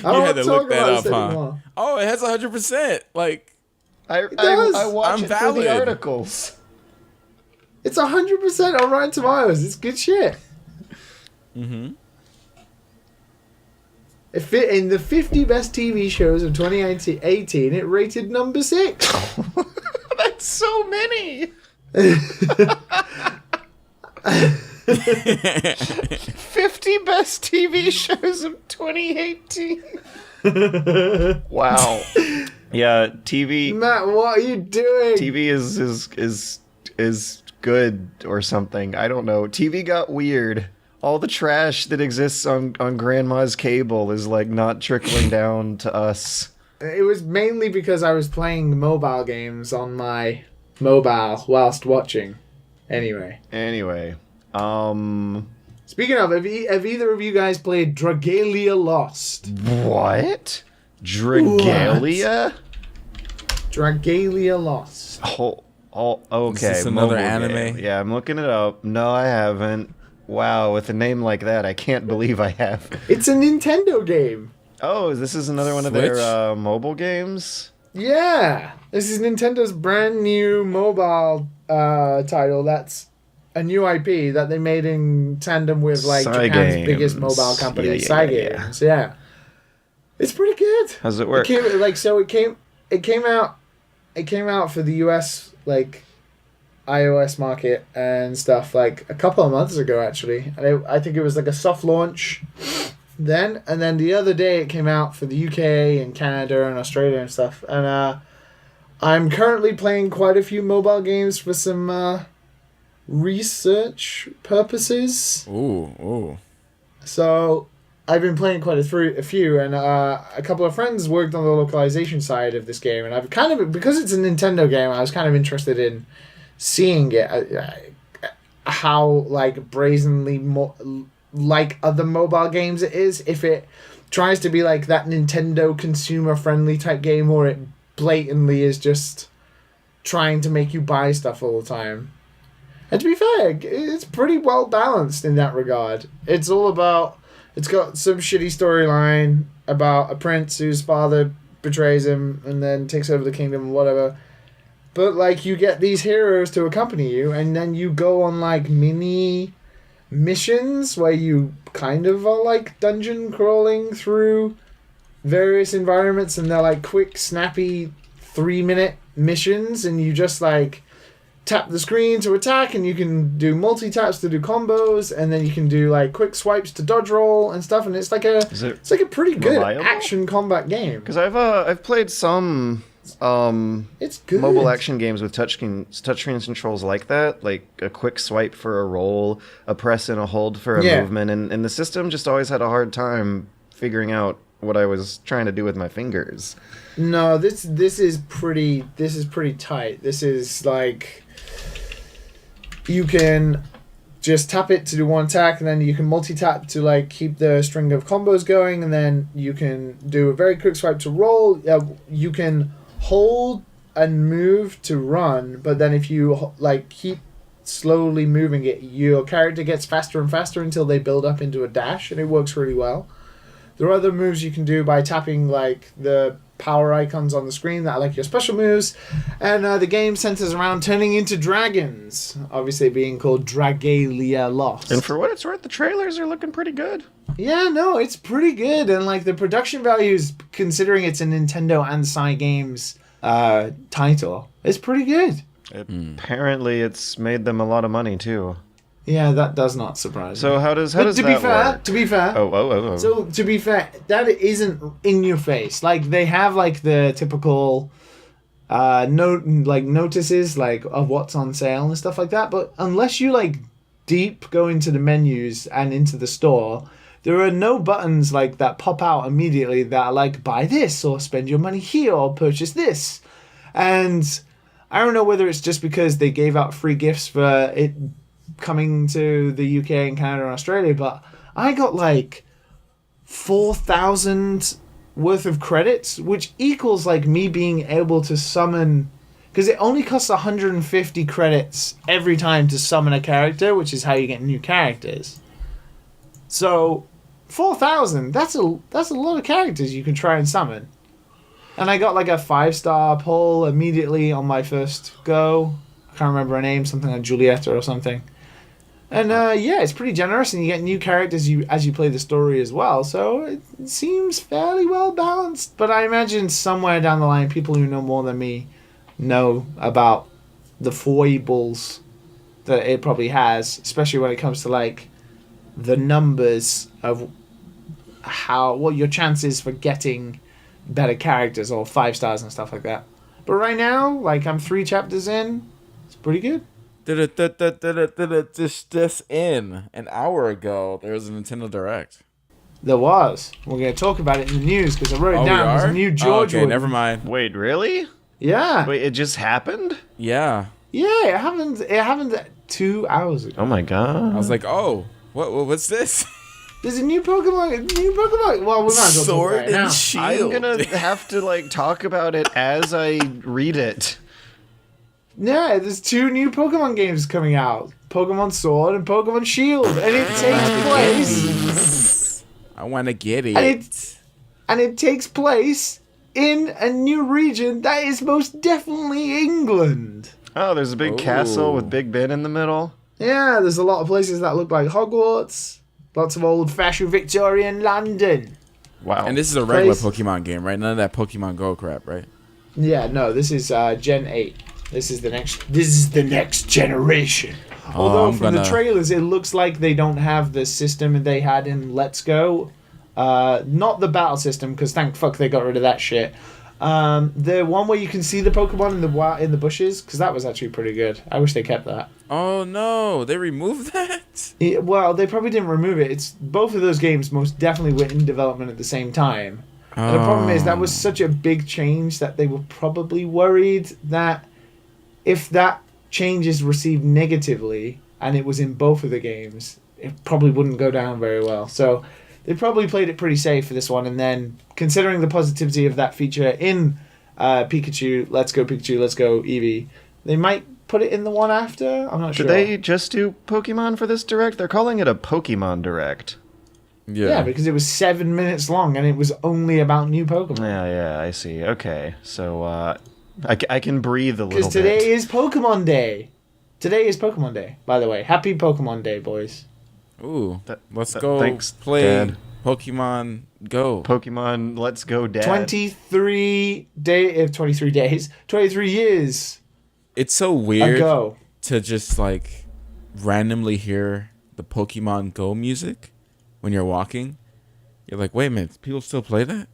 had to look that up, huh? Oh, it has 100%. Like, I watch it for the articles. It's 100% on Rotten Tomatoes. It's good shit. It fit in the 50 best TV shows of 2018. It rated number 6. That's so many. 50 best TV shows of 2018. Wow. Yeah, TV. Matt, what are you doing? TV is good or something. I don't know. TV got weird. All the trash that exists on grandma's cable is like not trickling down to us. It was mainly because I was playing mobile games on my mobile whilst watching. Anyway. Speaking of, have either of you guys played Dragalia Lost? What? Dragalia? Dragalia Lost. Okay. Is this another mobile anime? game. Yeah, I'm looking it up. No, I haven't. Wow, with a name like that, I can't believe I have. It's a Nintendo game. Oh, this is another one of their mobile games? Yeah. This is Nintendo's brand new mobile title. That's a new IP that they made in tandem with like Japan's biggest mobile company, Cygames. Yeah. It's pretty good. How's it work? It came out for the US like iOS market and stuff like a couple of months ago actually. And I think it was like a soft launch then, and then the other day it came out for the UK and Canada and Australia and stuff. And I'm currently playing quite a few mobile games for some research purposes. Ooh. So I've been playing quite a few, and a couple of friends worked on the localization side of this game, and I've kind of, because it's a Nintendo game, I was kind of interested in seeing it, how like brazenly like other mobile games it is. If it tries to be like that Nintendo consumer friendly type game, or it blatantly is just trying to make you buy stuff all the time. And to be fair, it's pretty well balanced in that regard. It's got some shitty storyline about a prince whose father betrays him and then takes over the kingdom and whatever. But, like, you get these heroes to accompany you, and then you go on, like, mini missions where you kind of are, like, dungeon crawling through various environments, and they're, like, quick, snappy 3-minute missions, and you just, like, tap the screen to attack, and you can do multi-taps to do combos, and then you can do, like, quick swipes to dodge roll and stuff, and it's like a pretty good reliable? action combat game. Because I've played some it's good. mobile action games with touchscreen controls like that, like a quick swipe for a roll, a press and a hold for a movement, and the system just always had a hard time figuring out what I was trying to do with my fingers. No, this is pretty tight. This is like, you can just tap it to do one attack, and then you can multi-tap to like keep the string of combos going, and then you can do a very quick swipe to roll. You can hold and move to run, but then if you like keep slowly moving it, your character gets faster and faster until they build up into a dash, and it works really well. There are other moves you can do by tapping like the power icons on the screen that are like your special moves, and the game centers around turning into dragons, obviously being called Dragalia Lost. And for what it's worth, the trailers are looking pretty good. Yeah, no, it's pretty good, and like the production values, considering it's a Nintendo and Cygames title, it's pretty good. Apparently, it's made them a lot of money too. Yeah, that does not surprise me. So how does that work? To be fair. Oh. So to be fair, that isn't in your face. Like they have like the typical notices like of what's on sale and stuff like that. But unless you like deep go into the menus and into the store, there are no buttons like that pop out immediately that are like buy this or spend your money here or purchase this. And I don't know whether it's just because they gave out free gifts for it coming to the UK and Canada and Australia, but I got like 4,000 worth of credits, which equals like me being able to summon, because it only costs 150 credits every time to summon a character, which is how you get new characters. So 4,000, that's a lot of characters you can try and summon. And I got like a 5-star pull immediately on my first go. I can't remember her name, something like Julieta or something. And yeah, it's pretty generous, and you get new characters as you play the story as well. So it seems fairly well balanced. But I imagine somewhere down the line, people who know more than me know about the foibles that it probably has, especially when it comes to like the numbers of what your chances for getting better characters or 5 stars and stuff like that. But right now, like I'm 3 chapters in, it's pretty good. Just in an hour ago, there was a Nintendo Direct. There was. We're going to talk about it in the news because I wrote it down. There's a new George. Okay, never mind. Wait, really? Yeah. Wait, it just happened? Yeah. Yeah, it happened 2 hours ago. Oh my god. I was like, oh, what's this? There's a new Pokemon. Well, we might as well Sword talk about it now. and Shield. I'm gonna have to like talk about it as I read it. Yeah, there's 2 new Pokemon games coming out. Pokemon Sword and Pokemon Shield. And it takes place... I want to get it. And it takes place in a new region that is most definitely England. Oh, there's a big castle with Big Ben in the middle. Yeah, there's a lot of places that look like Hogwarts. Lots of old-fashioned Victorian London. Wow. And this is a regular Pokemon game, right? None of that Pokemon Go crap, right? Yeah, no, this is Gen 8. This is the next generation. Although from the trailers, it looks like they don't have the system they had in Let's Go. Not the battle system, because thank fuck they got rid of that shit. The one where you can see the Pokemon in the bushes, because that was actually pretty good. I wish they kept that. Oh no, they removed that? Well, they probably didn't remove it. It's both of those games most definitely were in development at the same time. And the problem is that was such a big change that they were probably worried that if that change is received negatively and it was in both of the games, it probably wouldn't go down very well. So they probably played it pretty safe for this one, and then considering the positivity of that feature in Pikachu, Let's Go Eevee, they might put it in the one after. I'm not sure. Did they just do Pokemon for this Direct? They're calling it a Pokemon Direct. Yeah, because it was 7 minutes long and it was only about new Pokemon. Yeah, I see. Okay, so I can breathe a little bit. Because today is Pokemon Day. Today is Pokemon Day, by the way. Happy Pokemon Day, boys. Ooh, let's go thanks, play Dad. Pokemon Go. Pokemon Let's Go, Dad. 23 days, 23 years It's so weird ago. to just like randomly hear the Pokemon Go music when you're walking. You're like, wait a minute, people still play that?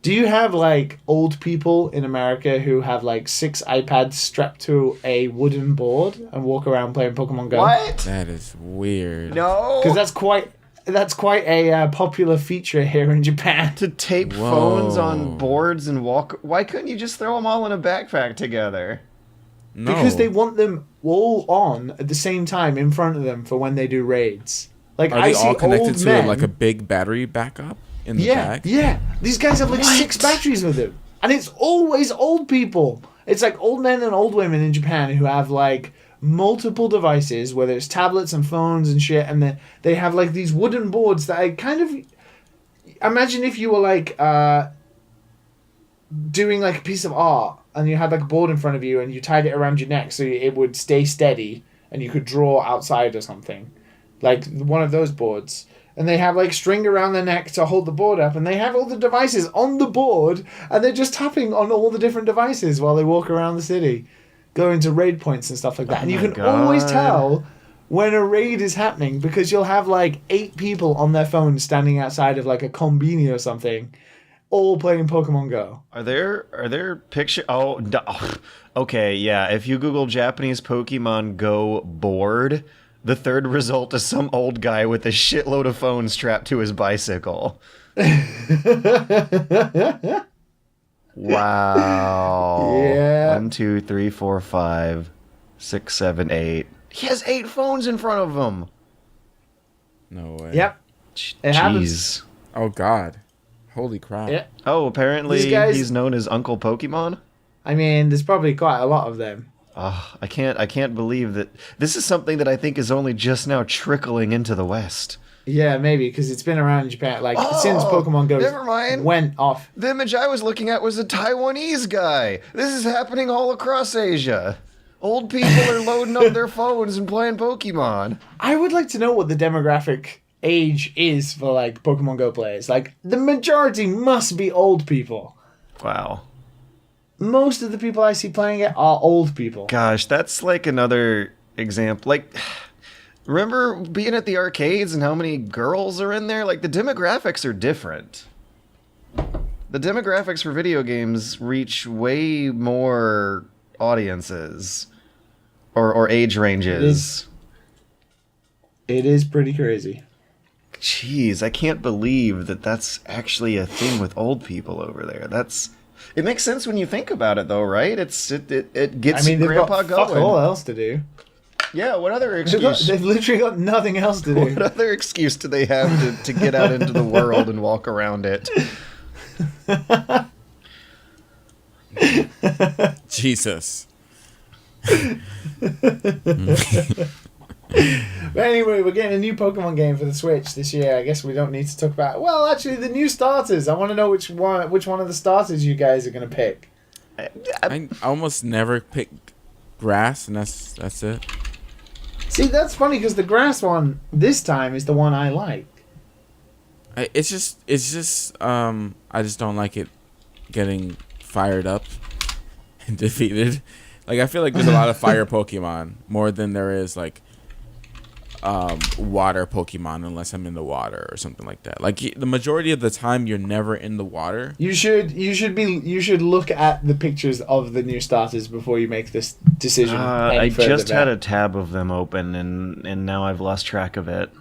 Do you have like old people in America who have like 6 iPads strapped to a wooden board and walk around playing Pokemon Go? What? That is weird. No. Because that's quite a popular feature here in Japan. To tape phones on boards and walk. Why couldn't you just throw them all in a backpack together? No. Because they want them all on at the same time in front of them for when they do raids. Like Are I they see all connected old to men. like a big battery backup in the bag? Yeah. These guys have like 6 batteries with them. And it's always old people. It's like old men and old women in Japan who have like multiple devices, whether it's tablets and phones and shit, and they have like these wooden boards that I kind of imagine if you were like doing like a piece of art and you had like a board in front of you and you tied it around your neck so it would stay steady and you could draw outside or something. Like one of those boards. And they have like string around their neck to hold the board up, and they have all the devices on the board, and they're just tapping on all the different devices while they walk around the city, going to raid points and stuff like that. And you can always tell when a raid is happening because you'll have like 8 people on their phones standing outside of like a combini or something, all playing Pokemon Go. Are there picture? Okay, yeah. If you Google Japanese Pokemon Go board, the third result is some old guy with a shitload of phones strapped to his bicycle. Wow. Yeah. 1, 2, 3, 4, 5, 6, 7, 8. He has 8 phones in front of him. No way. Yep. It happens. Jeez. Oh God. Holy crap. Yeah. Oh, apparently These guys- he's known as Uncle Pokemon. I mean, there's probably quite a lot of them. I can't believe that this is something that I think is only just now trickling into the West. Yeah, maybe, because it's been around in Japan, like, since Pokemon Go never mind. went off. The image I was looking at was a Taiwanese guy. This is happening all across Asia. Old people are loading up their phones and playing Pokemon. I would like to know what the demographic age is for, like, Pokemon Go players. Like, the majority must be old people. Wow. Most of the people I see playing it are old people. Gosh, that's like another example. Like, remember being at the arcades and how many girls are in there? Like, the demographics are different. The demographics for video games reach way more audiences or age ranges. It is pretty crazy. Jeez, I can't believe that that's actually a thing with old people over there. It makes sense when you think about it, though, right? It gets I mean, they've Grandpa got fuck going. all else to do. Yeah, what other They've excuse? literally got nothing else to do. What other excuse do they have to get out into the world and walk around it? Jesus. But anyway, we're getting a new Pokemon game for the Switch this year. I guess we don't need to talk about... Well, actually, the new starters. I want to know which one of the starters you guys are going to pick. I almost never pick grass, and that's it. See, that's funny, because the grass one, this time, is the one I like. I just don't like it getting fired up and defeated. Like, I feel like there's a lot of fire Pokemon more than there is like water Pokemon, unless I'm in the water or something like that. Like, the majority of the time you're never in the water. You should look at the pictures of the new starters before you make this decision. I just had a tab of them open, and now I've lost track of it.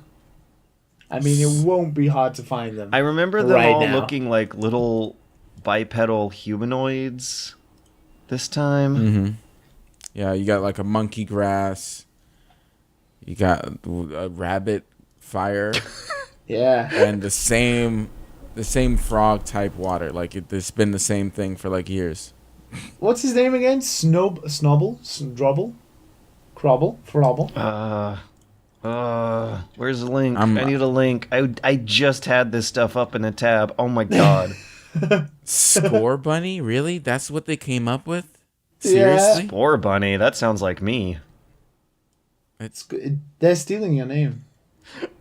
I mean, it won't be hard to find them. I remember them right all now. looking like little bipedal humanoids this time. Mm-hmm. Yeah, you got like a monkey grass. You got a rabbit fire. Yeah. And the same frog type water. Like it's been the same thing for like years. What's his name again? Snobble? Drobble? Crobble? Frobble? Where's the link? I need a link. I just had this stuff up in a tab. Oh my god. Score Bunny? Really? That's what they came up with? Seriously? Yeah. Spore Bunny? That sounds like me. They're stealing your name.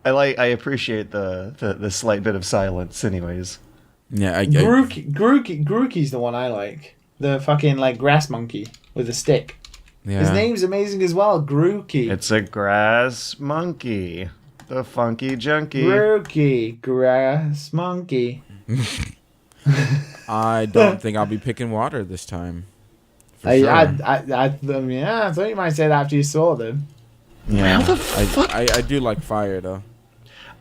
I appreciate the slight bit of silence anyways. Yeah, Grookey's the one I like. The fucking like grass monkey with a stick. yeah. His name's amazing as well, Grookey. It's a grass monkey. The funky junkie. Grookey, grass monkey. I don't think I'll be picking water this time. For I sure. I thought you might say that after you saw them. Yeah. How the fuck? I do like fire though.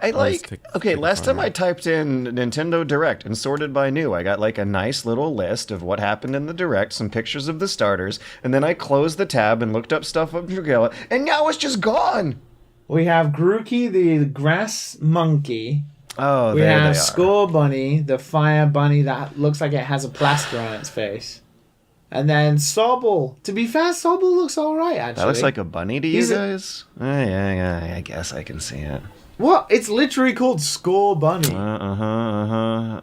Last time I typed in Nintendo Direct and sorted by new, I got like a nice little list of what happened in the Direct, some pictures of the starters, and then I closed the tab and looked up stuff of Dragalia, and now it's just gone! We have Grookey, the grass monkey. Oh, We there they are. have Score Bunny, the fire bunny that looks like it has a plaster on its face. And then Sobble. To be fair, Sobble looks alright, actually. That looks like a bunny to you guys? Yeah, I guess I can see it. What? It's literally called Score Bunny.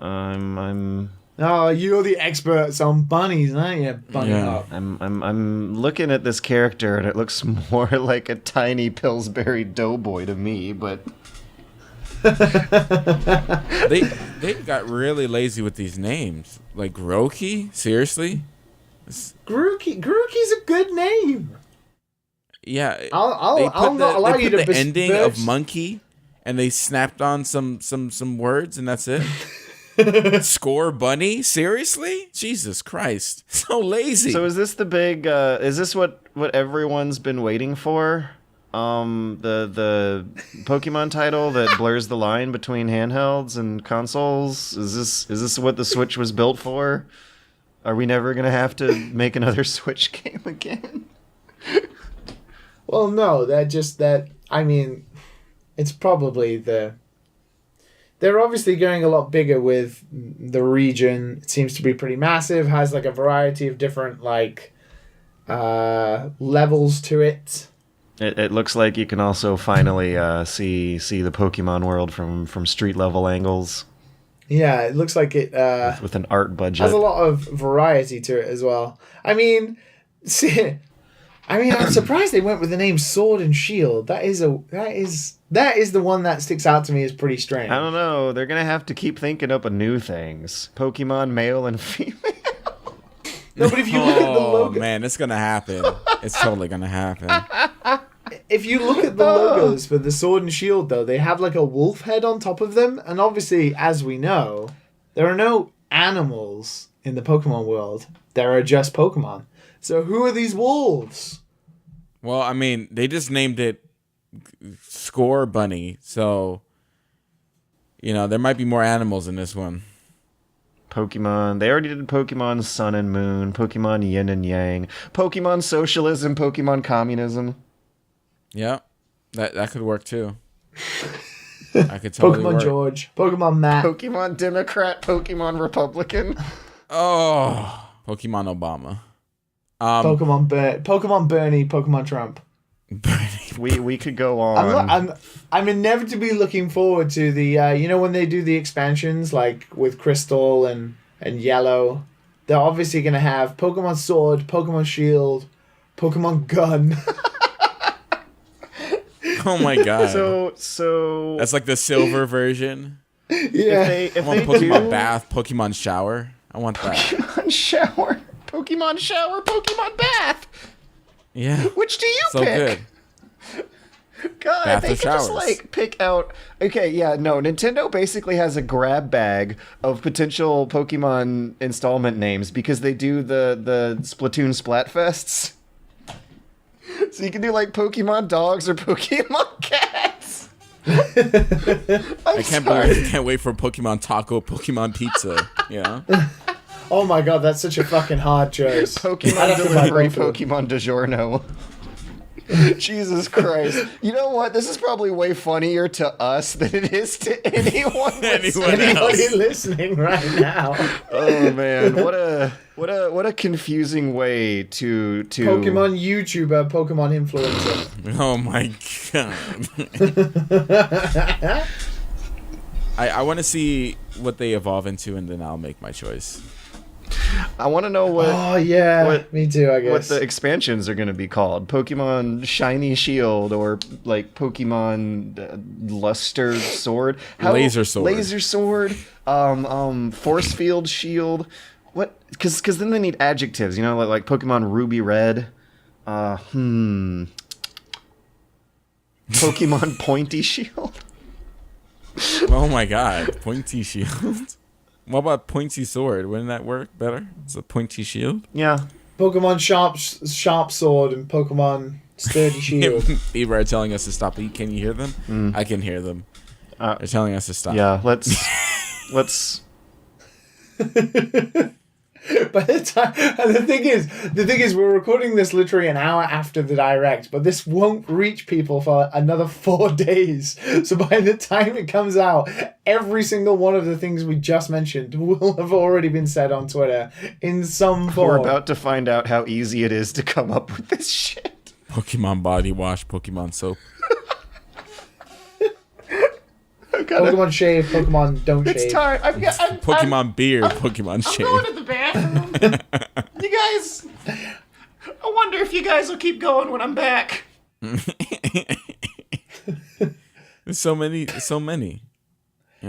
I'm Oh, you're the experts on bunnies, aren't you? Bunny Yeah. Hop. I'm looking at this character and it looks more like a tiny Pillsbury Doughboy to me, but They got really lazy with these names. Like Grookey? Seriously? Grookey's a good name. Yeah. I'll not allow you to the ending of besmirch- monkey, and they snapped on some words, and that's it. Score Bunny? Seriously? Jesus Christ! So lazy. so is this the big is this what everyone's been waiting for? The Pokemon title that blurs the line between handhelds and consoles? Is this what the Switch was built for? Are we never gonna have to make another Switch game again? Well, no, I mean, it's probably they're obviously going a lot bigger with the region. It seems to be pretty massive, has like a variety of different like levels to it. It looks like you can also finally see the Pokemon world from street level angles Yeah, it looks like it with an art budget. has a lot of variety to it as well. I mean, I'm surprised they went with the name Sword and Shield. That is the one that sticks out to me as pretty strange. I don't know. They're gonna have to keep thinking up of new things. Pokemon male and female. No, but if you look at the logo, man, it's gonna happen. It's totally gonna happen. if you look at the logos for the Sword and Shield, though, they have like a wolf head on top of them, and obviously, as we know, there are no animals in the Pokemon world. There are just Pokemon. So who are these wolves? Well, I mean, they just named it Score Bunny, so there might be more animals in this one. Pokemon. They already did Pokemon Sun and Moon, Pokemon Yin and Yang, Pokemon Socialism, Pokemon Communism. Yeah, that could work too. I could totally Pokemon work. George, Pokemon Matt. Pokemon Democrat, Pokemon Republican. Oh, Pokemon Obama. Pokemon Bernie, Pokemon Trump. We could go on. I'm inevitably looking forward to the when they do the expansions like with Crystal and Yellow, they're obviously gonna have Pokemon Sword, Pokemon Shield, Pokemon Gun. Oh my god. So That's like the silver version. Yeah. if I want they Pokemon do Bath, Pokemon Shower. I want that. Pokemon Shower, Pokemon Bath. Yeah. Which do you So pick? good. God, Bath they or could just showers? pick out. Okay, yeah, no. Nintendo basically has a grab bag of potential Pokemon installment names because they do the Splatoon Splatfests. So you can do like Pokemon Dogs or Pokemon Cats. I can't wait for Pokemon Taco, Pokemon Pizza. Oh my god, that's such a fucking hard choice. Pokemon delivery, Pokemon DiGiorno. Jesus Christ. You know what? This is probably way funnier to us than it is to anybody listening right now. Oh man, what a confusing way to Pokemon YouTuber, Pokemon influencer. Oh my god. I want to see what they evolve into, and then I'll make my choice. I want to know what. Oh yeah, me too. I guess what the expansions are going to be called: Pokemon Shiny Shield, or like Pokemon Luster Sword, Laser Sword, Laser Sword, Force Field Shield. What? Because then they need adjectives, you know, like Pokemon Ruby Red. Pokemon Pointy Shield. Oh my god, Pointy Shield. What about Pointy Sword? Wouldn't that work better? It's a Pointy Shield. Yeah. Pokemon Sharp Sword and Pokemon Sturdy Shield. People are telling us to stop. Can you hear them? I can hear them. They're telling us to stop. Yeah. Let's. But the thing is, we're recording this literally an hour after the direct, but this won't reach people for another 4 days. So by the time it comes out, every single one of the things we just mentioned will have already been said on Twitter in some form. We're about to find out how easy it is to come up with this shit. Pokemon body wash, Pokemon soap. Pokemon shave, Pokemon don't shave. It's time. Pokemon beard, Pokemon shave. I'm going to the bathroom. You guys, I wonder if you guys will keep going when I'm back. There's so many. You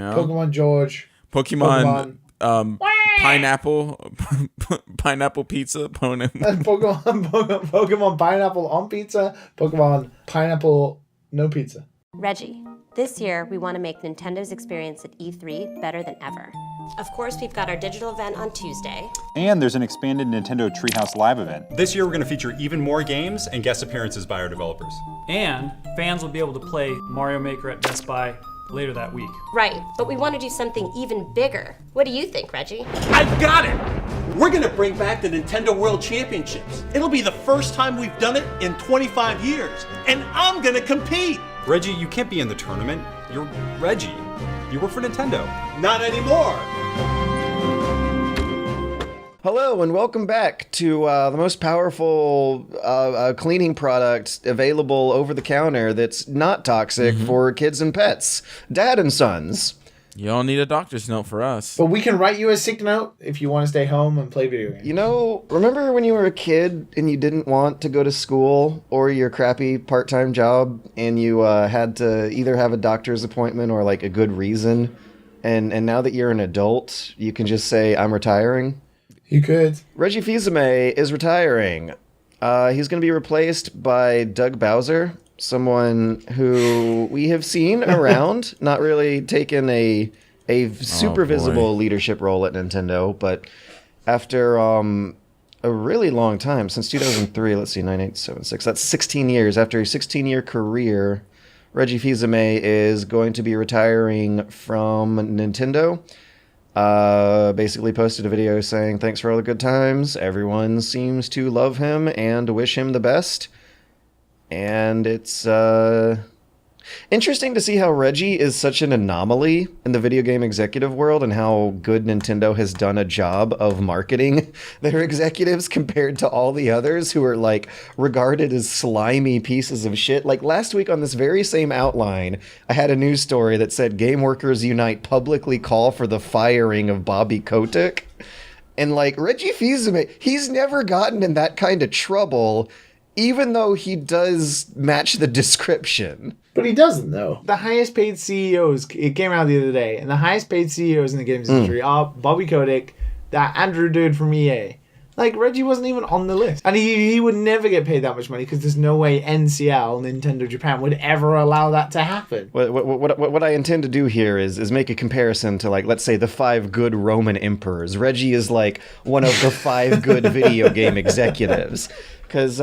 know? Pokemon George. Pokemon pineapple, pineapple pizza. Pokemon pineapple on pizza. Pokemon pineapple no pizza. Reggie, this year we want to make Nintendo's experience at E3 better than ever. Of course, we've got our digital event on Tuesday. And there's an expanded Nintendo Treehouse Live event. This year we're going to feature even more games and guest appearances by our developers. And fans will be able to play Mario Maker at Best Buy later that week. Right, but we want to do something even bigger. What do you think, Reggie? I've got it! We're gonna bring back the Nintendo World Championships. It'll be the first time we've done it in 25 years, and I'm gonna compete! Reggie, you can't be in the tournament. You're Reggie. You work for Nintendo. Not anymore! Hello and welcome back to the most powerful cleaning product available over the counter that's not toxic for kids and pets. Dad and Sons. You don't need a doctor's note for us. But we can write you a sick note if you want to stay home and play video games. You know, remember when you were a kid and you didn't want to go to school or your crappy part-time job and you had to either have a doctor's appointment or like a good reason? And now that you're an adult, you can just say, I'm retiring? You could. Reggie Fils-Aimé is retiring. He's going to be replaced by Doug Bowser, someone who we have seen around, not really taken a super visible leadership role at Nintendo, but after a really long time, since 2003, let's see, 9876, that's 16 years. After a 16-year career, Reggie Fils-Aimé is going to be retiring from Nintendo. Basically posted a video saying thanks for all the good times. Everyone seems to love him and wish him the best. And it's interesting to see how Reggie is such an anomaly in the video game executive world and how good Nintendo has done a job of marketing their executives compared to all the others who are like regarded as slimy pieces of shit. Like last week on this very same outline, I had a news story that said Game Workers Unite publicly call for the firing of Bobby Kotick. And like Reggie Fils-Aimé, he's never gotten in that kind of trouble, even though he does match the description. But he doesn't, though. The highest paid CEOs, it came out the other day, and the highest paid CEOs in the games industry are Bobby Kotick, that Andrew dude from EA. Like, Reggie wasn't even on the list. And he would never get paid that much money because there's no way NCL, Nintendo Japan, would ever allow that to happen. What I intend to do here is make a comparison to, like, let's say the 5 good Roman emperors. Reggie is, like, one of the 5 good video game executives. Because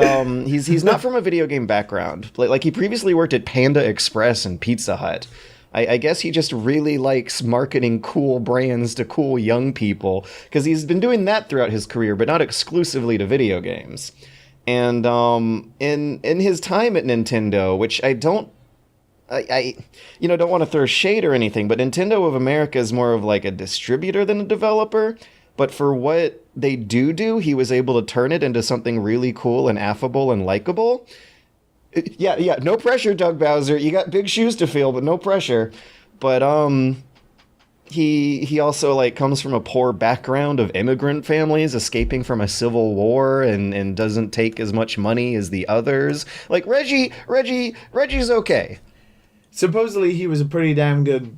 he's not from a video game background. Like he previously worked at Panda Express and Pizza Hut. I guess he just really likes marketing cool brands to cool young people, because he's been doing that throughout his career, but not exclusively to video games. And in his time at Nintendo, which I don't want to throw shade or anything, but Nintendo of America is more of like a distributor than a developer. But for what they do, he was able to turn it into something really cool and affable and likable. Yeah, no pressure, Doug Bowser. You got big shoes to fill, but no pressure. But he also like comes from a poor background of immigrant families escaping from a civil war and doesn't take as much money as the others. Like Reggie's okay. Supposedly he was a pretty damn good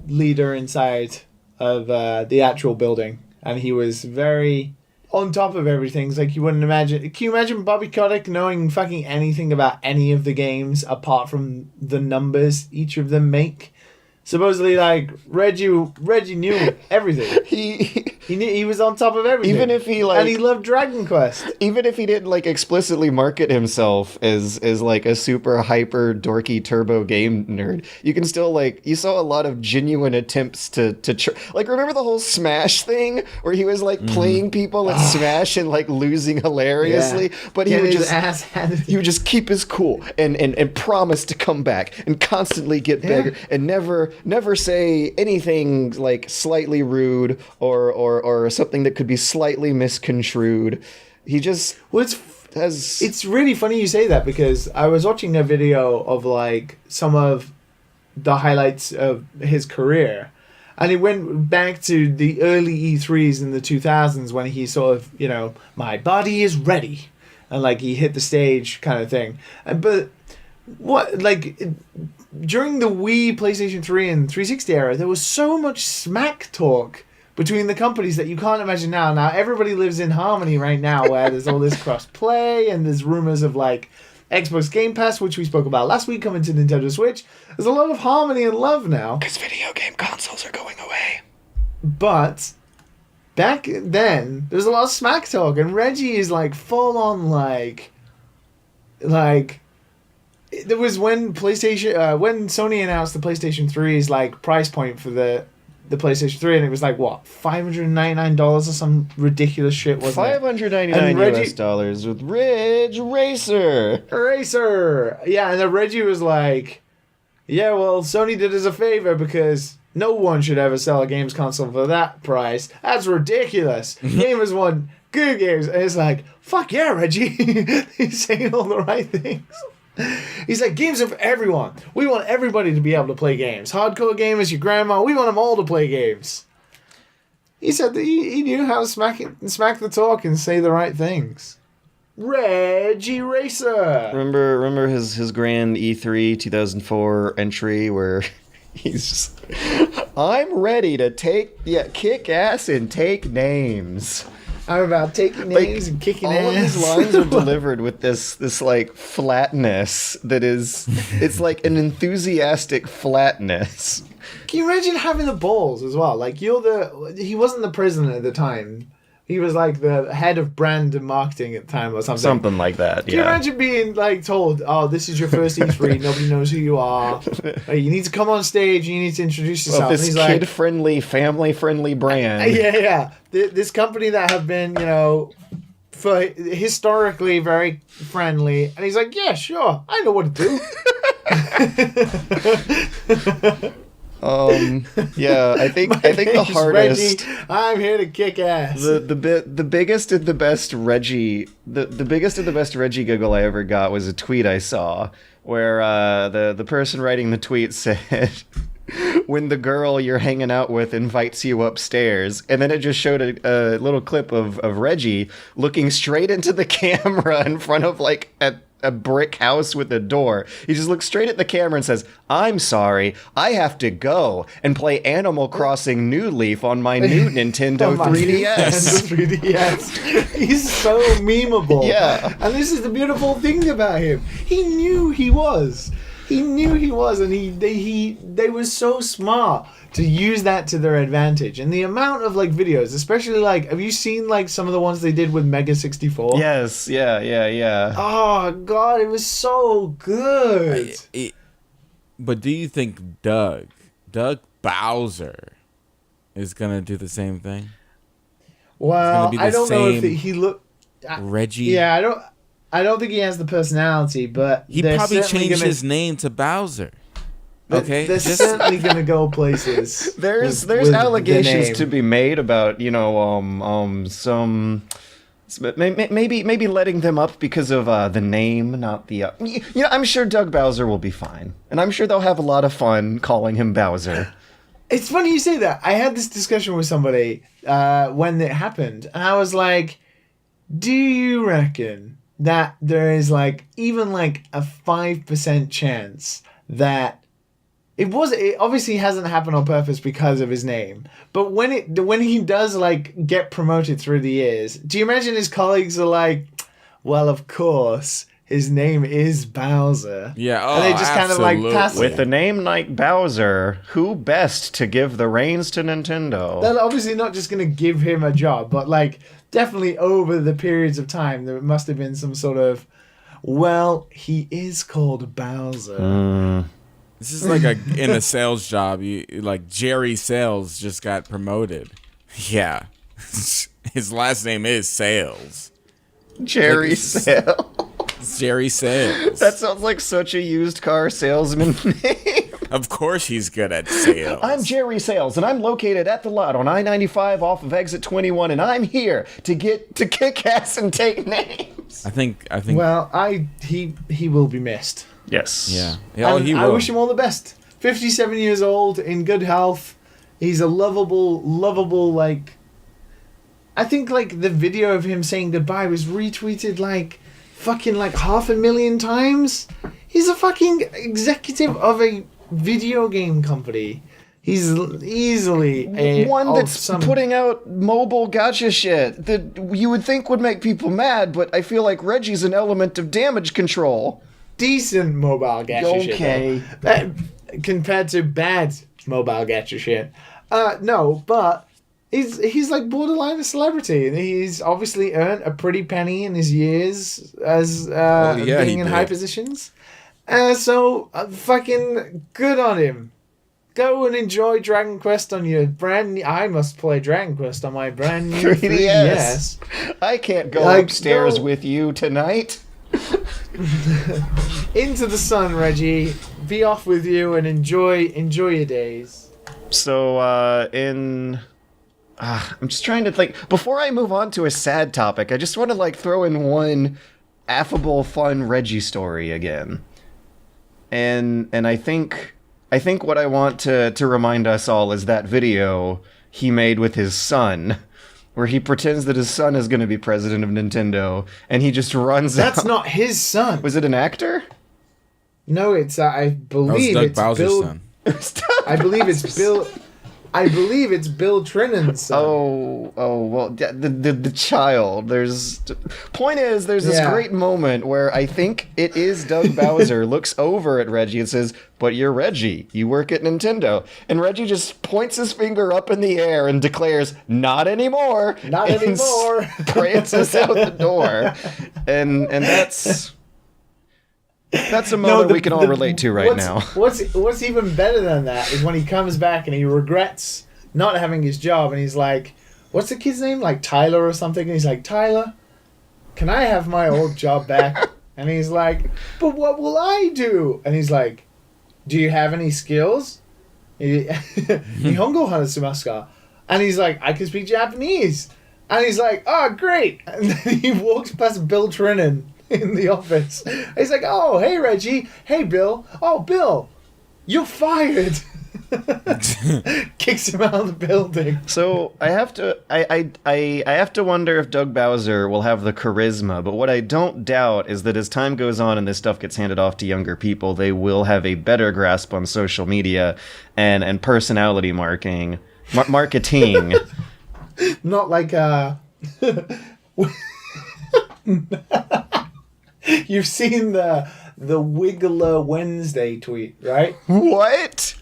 leader inside of the actual building, and he was very on top of everything. It's like you wouldn't imagine. Can you imagine Bobby Kotick knowing fucking anything about any of the games apart from the numbers each of them make? Supposedly, like, Reggie knew everything. He was on top of everything. Even if he, like... And he loved Dragon Quest. Even if he didn't, like, explicitly market himself as like, a super hyper dorky turbo game nerd, you can still, like... You saw a lot of genuine attempts to like, remember the whole Smash thing? Where he was, like, playing people at Smash and, like, losing hilariously? Yeah. But he would just keep his cool and promise to come back and constantly get bigger and never say anything like slightly rude or something that could be slightly misconstrued. He just It's really funny you say that, because I was watching a video of like some of the highlights of his career, and it went back to the early E3s in the 2000s when he sort of, my body is ready, and like he hit the stage kind of thing. But what, like, during the Wii, PlayStation 3, and 360 era, there was so much smack talk between the companies that you can't imagine now. Now, everybody lives in harmony right now, where there's all this cross-play, and there's rumors of, like, Xbox Game Pass, which we spoke about last week, coming to Nintendo Switch. There's a lot of harmony and love now. Because video game consoles are going away. But back then, there was a lot of smack talk, and Reggie is, like, full-on, like... There was when PlayStation, when Sony announced the PlayStation 3's like price point for the PlayStation 3, and it was like what, $599 or some ridiculous shit, wasn't it? $599 with Ridge Racer. Yeah, and then Reggie was like, "Yeah, well, Sony did us a favor because no one should ever sell a games console for that price. That's ridiculous. Gamers want good games." And it's like, fuck yeah, Reggie. He's saying all the right things. He's like, games are for everyone. We want everybody to be able to play games. Hardcore gamers, your grandma, we want them all to play games. He said that he knew how to smack the talk and say the right things. Reggie Racer. Remember his grand E3 2004 entry where he's just, I'm ready to kick ass and take names. I'm about taking names and kicking ass. All of his lines are delivered with this like flatness that is, it's like an enthusiastic flatness. Can you imagine having the balls as well? Like, he wasn't the president at the time. He was like the head of brand and marketing at the time or something. Something like that, Can you imagine being like told, "Oh, this is your first E3, nobody knows who you are. You need to come on stage, you need to introduce yourself." Well, this kid-friendly, family-friendly brand. Yeah. This company that have been, for historically very friendly. And he's like, "Yeah, sure, I know what to do." I think the hardest. Reggie, I'm here to kick ass. The biggest and the best Reggie, the biggest and the best Reggie giggle I ever got was a tweet I saw where the person writing the tweet said, "When the girl you're hanging out with invites you upstairs," and then it just showed a little clip of Reggie looking straight into the camera in front of like a brick house with a door. He just looks straight at the camera and says, "I'm sorry, I have to go and play Animal Crossing New Leaf on my new Nintendo 3DS. Nintendo 3DS. He's so memeable. Yeah. And this is the beautiful thing about him. He knew he was. And they were so smart to use that to their advantage. And the amount of like videos, especially like, have you seen like some of the ones they did with Mega 64? Yes, yeah. Oh god, it was so good. But do you think Doug Doug Bowser is gonna do the same thing. Well, I don't know if he look. Reggie. Yeah, I don't think he has the personality, but he probably changed his name to Bowser. Okay, they're certainly gonna go places. There's with allegations to be made about some maybe letting them up because of the name, not the. I'm sure Doug Bowser will be fine, and I'm sure they'll have a lot of fun calling him Bowser. It's funny you say that. I had this discussion with somebody when it happened, and I was like, "Do you reckon that there is even a 5% chance that it obviously hasn't happened on purpose because of his name, but when he does get promoted through the years, do you imagine his colleagues are like, well, of course his name is Bowser. Yeah, and they just kind of pass it. With a name like Bowser, who best to give the reins to Nintendo? They're obviously not just going to give him a job, but definitely over the periods of time, there must have been some sort of, well, he is called Bowser. This is in a sales job. Jerry Sales just got promoted. Yeah. His last name is Sales. Jerry Sales. Jerry Sales. That sounds like such a used car salesman name. Of course he's good at sales. I'm Jerry Sales, and I'm located at the lot on I-95 off of exit 21, and I'm here to kick ass and take names. I think. Well, he will be missed. Yes. Yeah. I wish him all the best. 57 years old, in good health. He's a lovable, I think, the video of him saying goodbye was retweeted, fucking, 500,000 times. He's a fucking executive of a video game company. He's easily one that's putting out mobile gacha shit that you would think would make people mad, but I feel like Reggie's an element of damage control. Decent mobile gacha shit. Okay. Compared to bad mobile gacha shit. No, but he's borderline a celebrity, and he's obviously earned a pretty penny in his years as being in high positions. So fucking good on him. Go and enjoy Dragon Quest on your brand new... I must play Dragon Quest on my brand new 3DS. I can't go upstairs with you tonight. Into the sun, Reggie. Be off with you and enjoy your days. So, I'm just trying to think. Before I move on to a sad topic, I just want to throw in one affable, fun Reggie story again. And I think what I want to remind us all is that video he made with his son, where he pretends that his son is going to be president of Nintendo, and he just runs out. That's not his son. Was it an actor? No, it's I believe Doug it's Bowser's Bill. Son. I believe it's Bill. I believe it's Bill Trinnan's son. Oh, well, the child. Point is, there's this great moment where I think it is Doug Bowser looks over at Reggie and says, "But you're Reggie. You work at Nintendo." And Reggie just points his finger up in the air and declares, "Not anymore." Not anymore. Prances out the door. And that's a moment we can all relate to right now. What's even better than that is when he comes back and he regrets not having his job, and he's like, what's the kid's name? Tyler or something? And he's like, "Tyler, can I have my old job back?" And he's like, "But what will I do?" And he's like, "Do you have any skills?" Nihongo hanasumasu. And he's like, "I can speak Japanese." And he's like, "Oh, great." And then he walks past Bill Trinan in the office. He's like, "Oh, hey, Reggie. Hey, Bill. Oh, Bill, you're fired." Kicks him out of the building. So I have to wonder if Doug Bowser will have the charisma, but what I don't doubt is that as time goes on and this stuff gets handed off to younger people, they will have a better grasp on social media and personality marketing. Not like you've seen the Wiggler Wednesday tweet, right? What?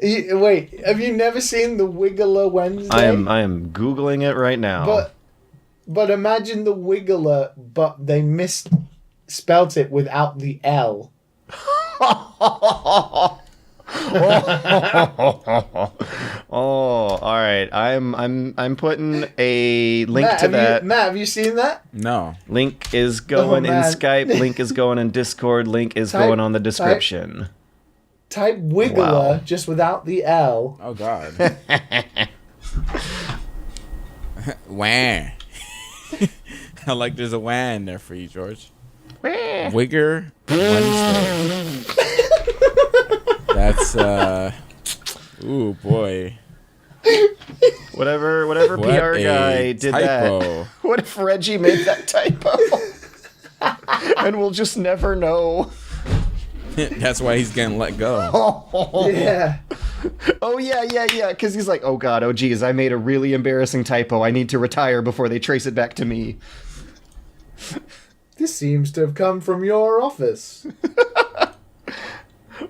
Wait, have you never seen the Wiggler Wednesday? I am Googling it right now. But imagine the Wiggler, but they misspelt it without the L. All right. I'm putting a link Matt, to that. Matt, have you seen that? No. Link is going in man. Skype. Link is going in Discord. Link is going on the description. Type Wiggler Wow. just without the L. Oh God. Wah. I like there's a wah in there for you, George. Wigger Wednesday. That's ooh boy. Whatever What PR a guy did typo. that. What if Reggie made that typo? And we'll just never know. That's why he's getting let go. Yeah. Oh, yeah. Because he's like, oh, God, oh, geez, I made a really embarrassing typo. I need to retire before they trace it back to me. This seems to have come from your office.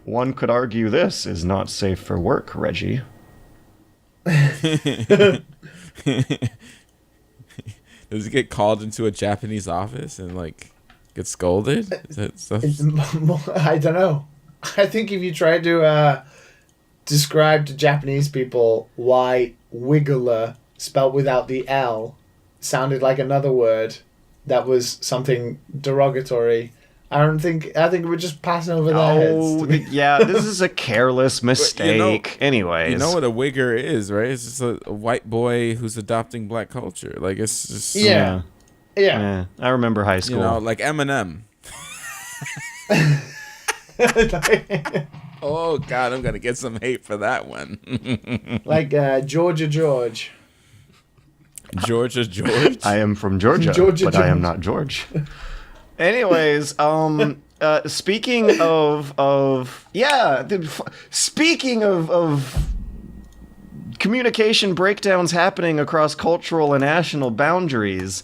One could argue this is not safe for work, Reggie. Does he get called into a Japanese office and like get scolded? Is that stuff? I don't know. I think if you try to describe to Japanese people why Wiggler, spelled without the L, sounded like another word that was something derogatory, I think it would just pass over their Oh, heads. yeah, this is a careless mistake. Anyways. You know what a wigger is, right? It's just a white boy who's adopting black culture. Like it's just Yeah. Yeah, I remember high school. you know, like Eminem. Oh God, I'm gonna get some hate for that one. Like Georgia George. Georgia George. I am from Georgia, Georgia but I am George. not George. Anyways, speaking speaking of communication breakdowns happening across cultural and national boundaries,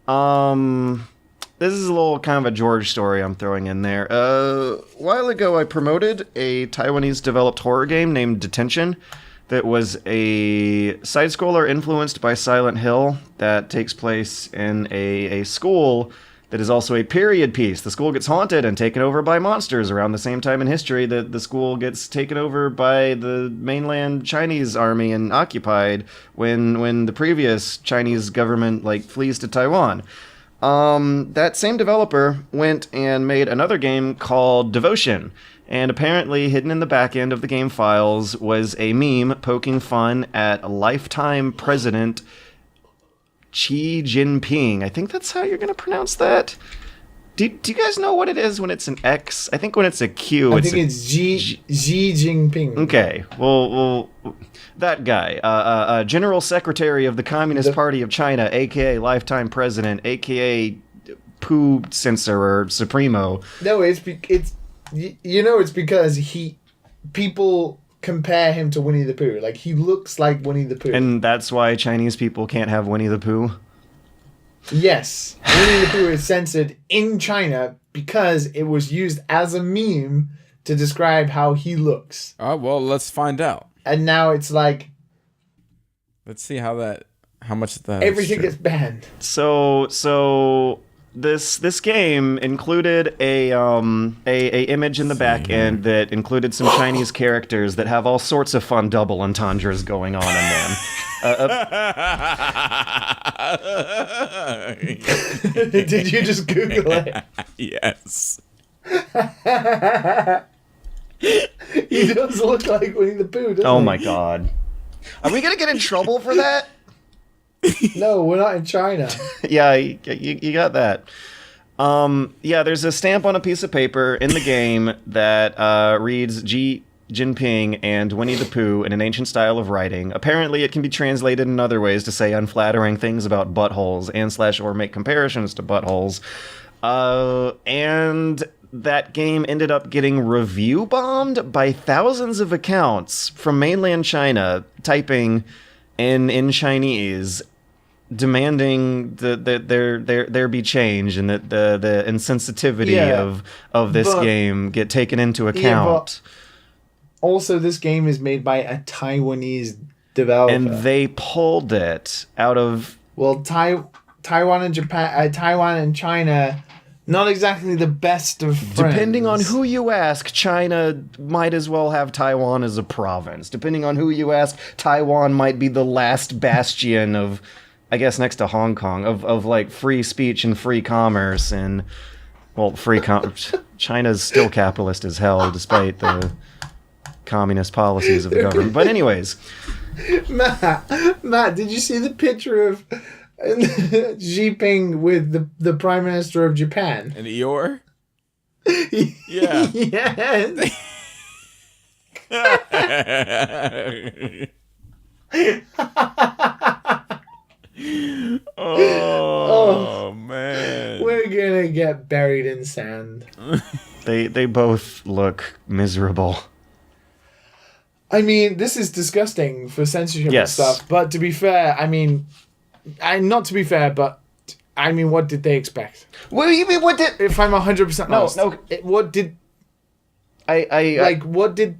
this is a little kind of a George story I'm throwing in there. A while ago, I promoted a Taiwanese-developed horror game named Detention that was a side-scroller influenced by Silent Hill that takes place in a school that is also a period piece. The school gets haunted and taken over by monsters around the same time in history that the school gets taken over by the mainland Chinese army and occupied when the previous Chinese government flees to Taiwan. That same developer went and made another game called Devotion, and apparently hidden in the back end of the game files was a meme poking fun at lifetime president Xi Jinping. I think that's how you're going to pronounce that. Do you guys know what it is when it's an X? I think when it's a Q, I think it's Xi Jinping. Okay, well, that guy, General Secretary of the Communist Party of China, aka lifetime president, aka poo censor or supremo. No, it's because people compare him to Winnie the Pooh. Like, he looks like Winnie the Pooh. And that's why Chinese people can't have Winnie the Pooh. Yes, Winnie the Pooh is censored in China because it was used as a meme to describe how he looks. Oh well, let's find out. And now it's like Let's see how much that everything gets banned. So this game included a image in the back end that included some Chinese characters that have all sorts of fun double entendres going on in them. Did you just Google it? Yes. He does look like Winnie the Pooh, doesn't Oh he? my god. Are we gonna get in trouble for that? No, we're not in China. Yeah, you got that. Yeah, there's a stamp on a piece of paper in the game that reads Xi Jinping and Winnie the Pooh in an ancient style of writing. Apparently, it can be translated in other ways to say unflattering things about buttholes and/or make comparisons to buttholes. And that game ended up getting review bombed by thousands of accounts from mainland China typing in Chinese, demanding that there be change and that the insensitivity of this game get taken into account. Also, this game is made by a Taiwanese developer. And they pulled it out of... Well, Taiwan and Japan, Taiwan and China Not exactly the best of friends. Depending on who you ask, China might as well have Taiwan as a province. Depending on who you ask, Taiwan might be the last bastion of, I guess next to Hong Kong, of like free speech and free commerce and, well, China's still capitalist as hell despite the communist policies of the government. But anyways. Matt, did you see the picture of Xi Jinping with the Prime Minister of Japan? And Eeyore? Yeah. Yes. Oh, man. We're gonna get buried in sand. They both look miserable. I mean, this is disgusting for censorship and Yes. stuff, but to be fair, not to be fair, but what did they expect? What do you mean? What did? If I'm 100% honest, what did what did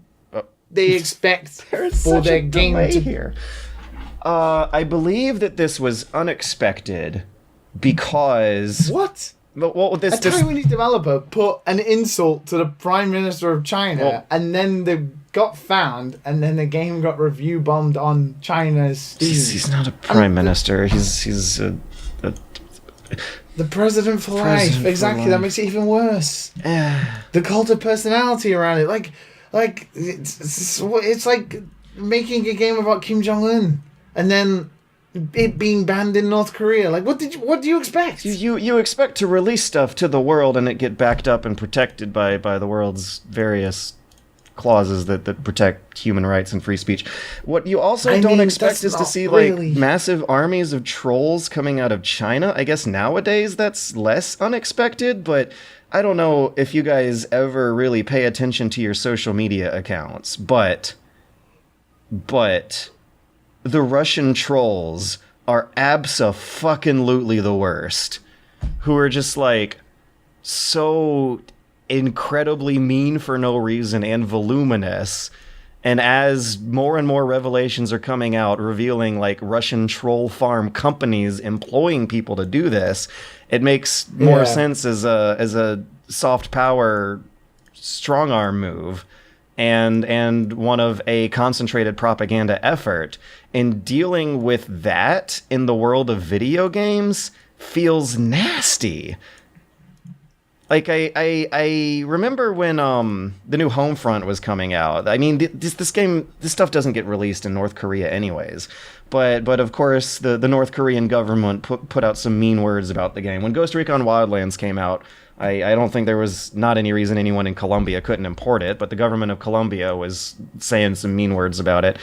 they expect for their game to here? I believe that this was unexpected because what? Well, A Taiwanese developer put an insult to the Prime Minister of China, Well- and then they got found, and then the game got review bombed on China's Steam. he's not a prime minister. He's a The president for life. President for Exactly. That life. makes it even worse. The cult of personality around it, like it's like making a game about Kim Jong-un, and then it being banned in North Korea. Like, what do you expect? you expect to release stuff to the world and it get backed up and protected by the world's various clauses that protect human rights and free speech. What you also don't expect is to see really like massive armies of trolls coming out of China. I guess nowadays that's less unexpected, but I don't know if you guys ever really pay attention to your social media accounts, but the Russian trolls are abso-fucking-lutely the worst. Who are just like so incredibly mean for no reason and voluminous. And as more and more revelations are coming out revealing like Russian troll farm companies employing people to do this, it makes more sense as a soft power strong arm move and one of a concentrated propaganda effort. And dealing with that in the world of video games feels nasty. Like, I remember when the new Homefront was coming out. I mean, this stuff doesn't get released in North Korea anyways. But of course, the North Korean government put out some mean words about the game. When Ghost Recon Wildlands came out, I don't think there was not any reason anyone in Colombia couldn't import it, but the government of Colombia was saying some mean words about it.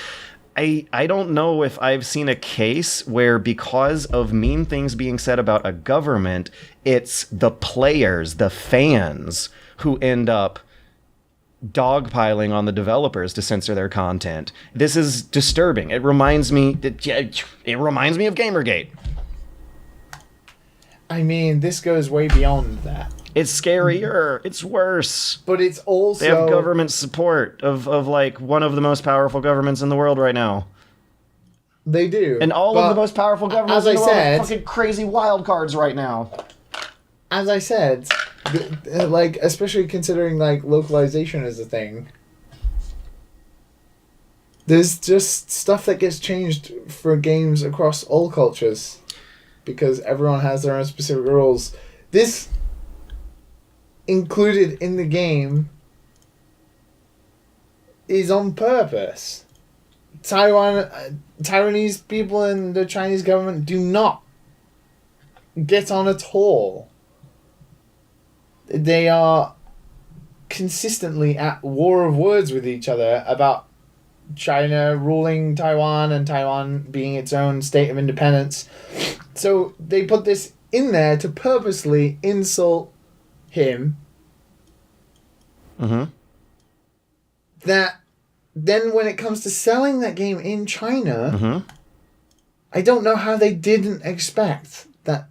I don't know if I've seen a case where because of mean things being said about a government, it's the players, the fans, who end up dogpiling on the developers to censor their content. This is disturbing. It reminds me of Gamergate. I mean, this goes way beyond that. It's scarier. It's worse. But it's also... They have government support of like one of the most powerful governments in the world right now. They do. And all of the most powerful governments as in the I world said, are fucking crazy wild cards right now. As I said, like, especially considering like localization is a thing, there's just stuff that gets changed for games across all cultures because everyone has their own specific rules. This included in the game is on purpose. Taiwanese people and the Chinese government do not get on at all. They are consistently at war of words with each other about China ruling Taiwan and Taiwan being its own state of independence. So they put this in there to purposely insult him. Mm-hmm. That then when it comes to selling that game in China, Mm-hmm. I don't know how they didn't expect that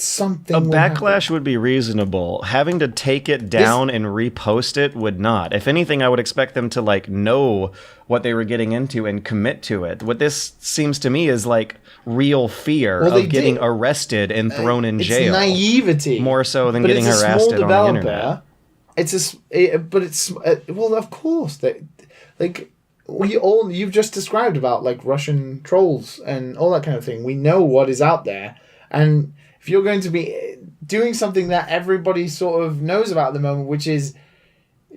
something A would backlash happen. would be reasonable. Having to take it down and repost it would not. If anything, I would expect them to like know what they were getting into and commit to it. What this seems to me is like real fear Well, they of getting did. arrested and thrown in jail. It's naivety. More so than But getting it's a harassed small on the internet. Well, of course, like you've just described about like Russian trolls and all that kind of thing. We know what is out there, and if you're going to be doing something that everybody sort of knows about at the moment, which is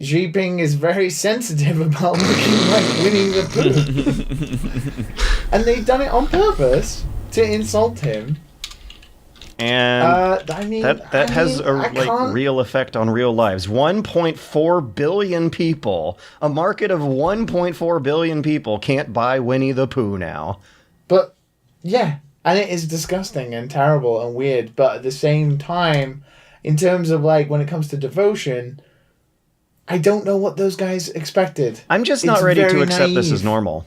Xi Jinping is very sensitive about looking like Winnie the Pooh, and they've done it on purpose to insult him. And that has a can't- real effect on real lives. 1.4 billion people, a market of 1.4 billion people can't buy Winnie the Pooh now. But yeah, and it is disgusting and terrible and weird. But at the same time, in terms of like when it comes to devotion, I don't know what those guys expected. I'm just not It's ready to very accept this as naive. normal.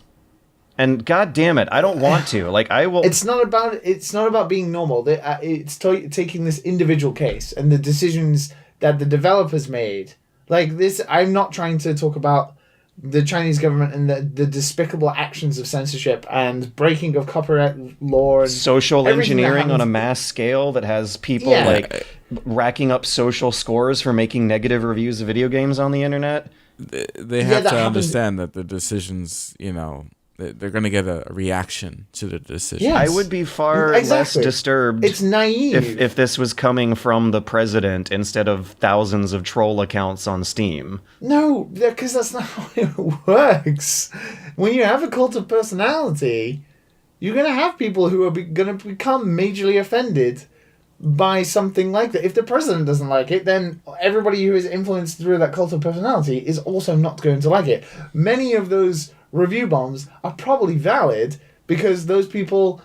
And god damn it, I don't want to. Like I will. It's not about being normal. It's taking this individual case and the decisions that the developers made. Like this, I'm not trying to talk about the Chinese government and the despicable actions of censorship and breaking of copyright law and social everything that engineering on a happens. mass scale that has people Yeah. like racking up social scores for making negative reviews of video games on the internet. They have that to happens- understand that the decisions, they're going to get a reaction to the decisions. Yeah. I would be far Exactly. less disturbed It's naive. if this was coming from the president instead of thousands of troll accounts on Steam. No, because that's not how it works. When you have a cult of personality, you're going to have people who are going to become majorly offended by something like that. If the president doesn't like it, then everybody who is influenced through that cult of personality is also not going to like it. Many of those review bombs are probably valid because those people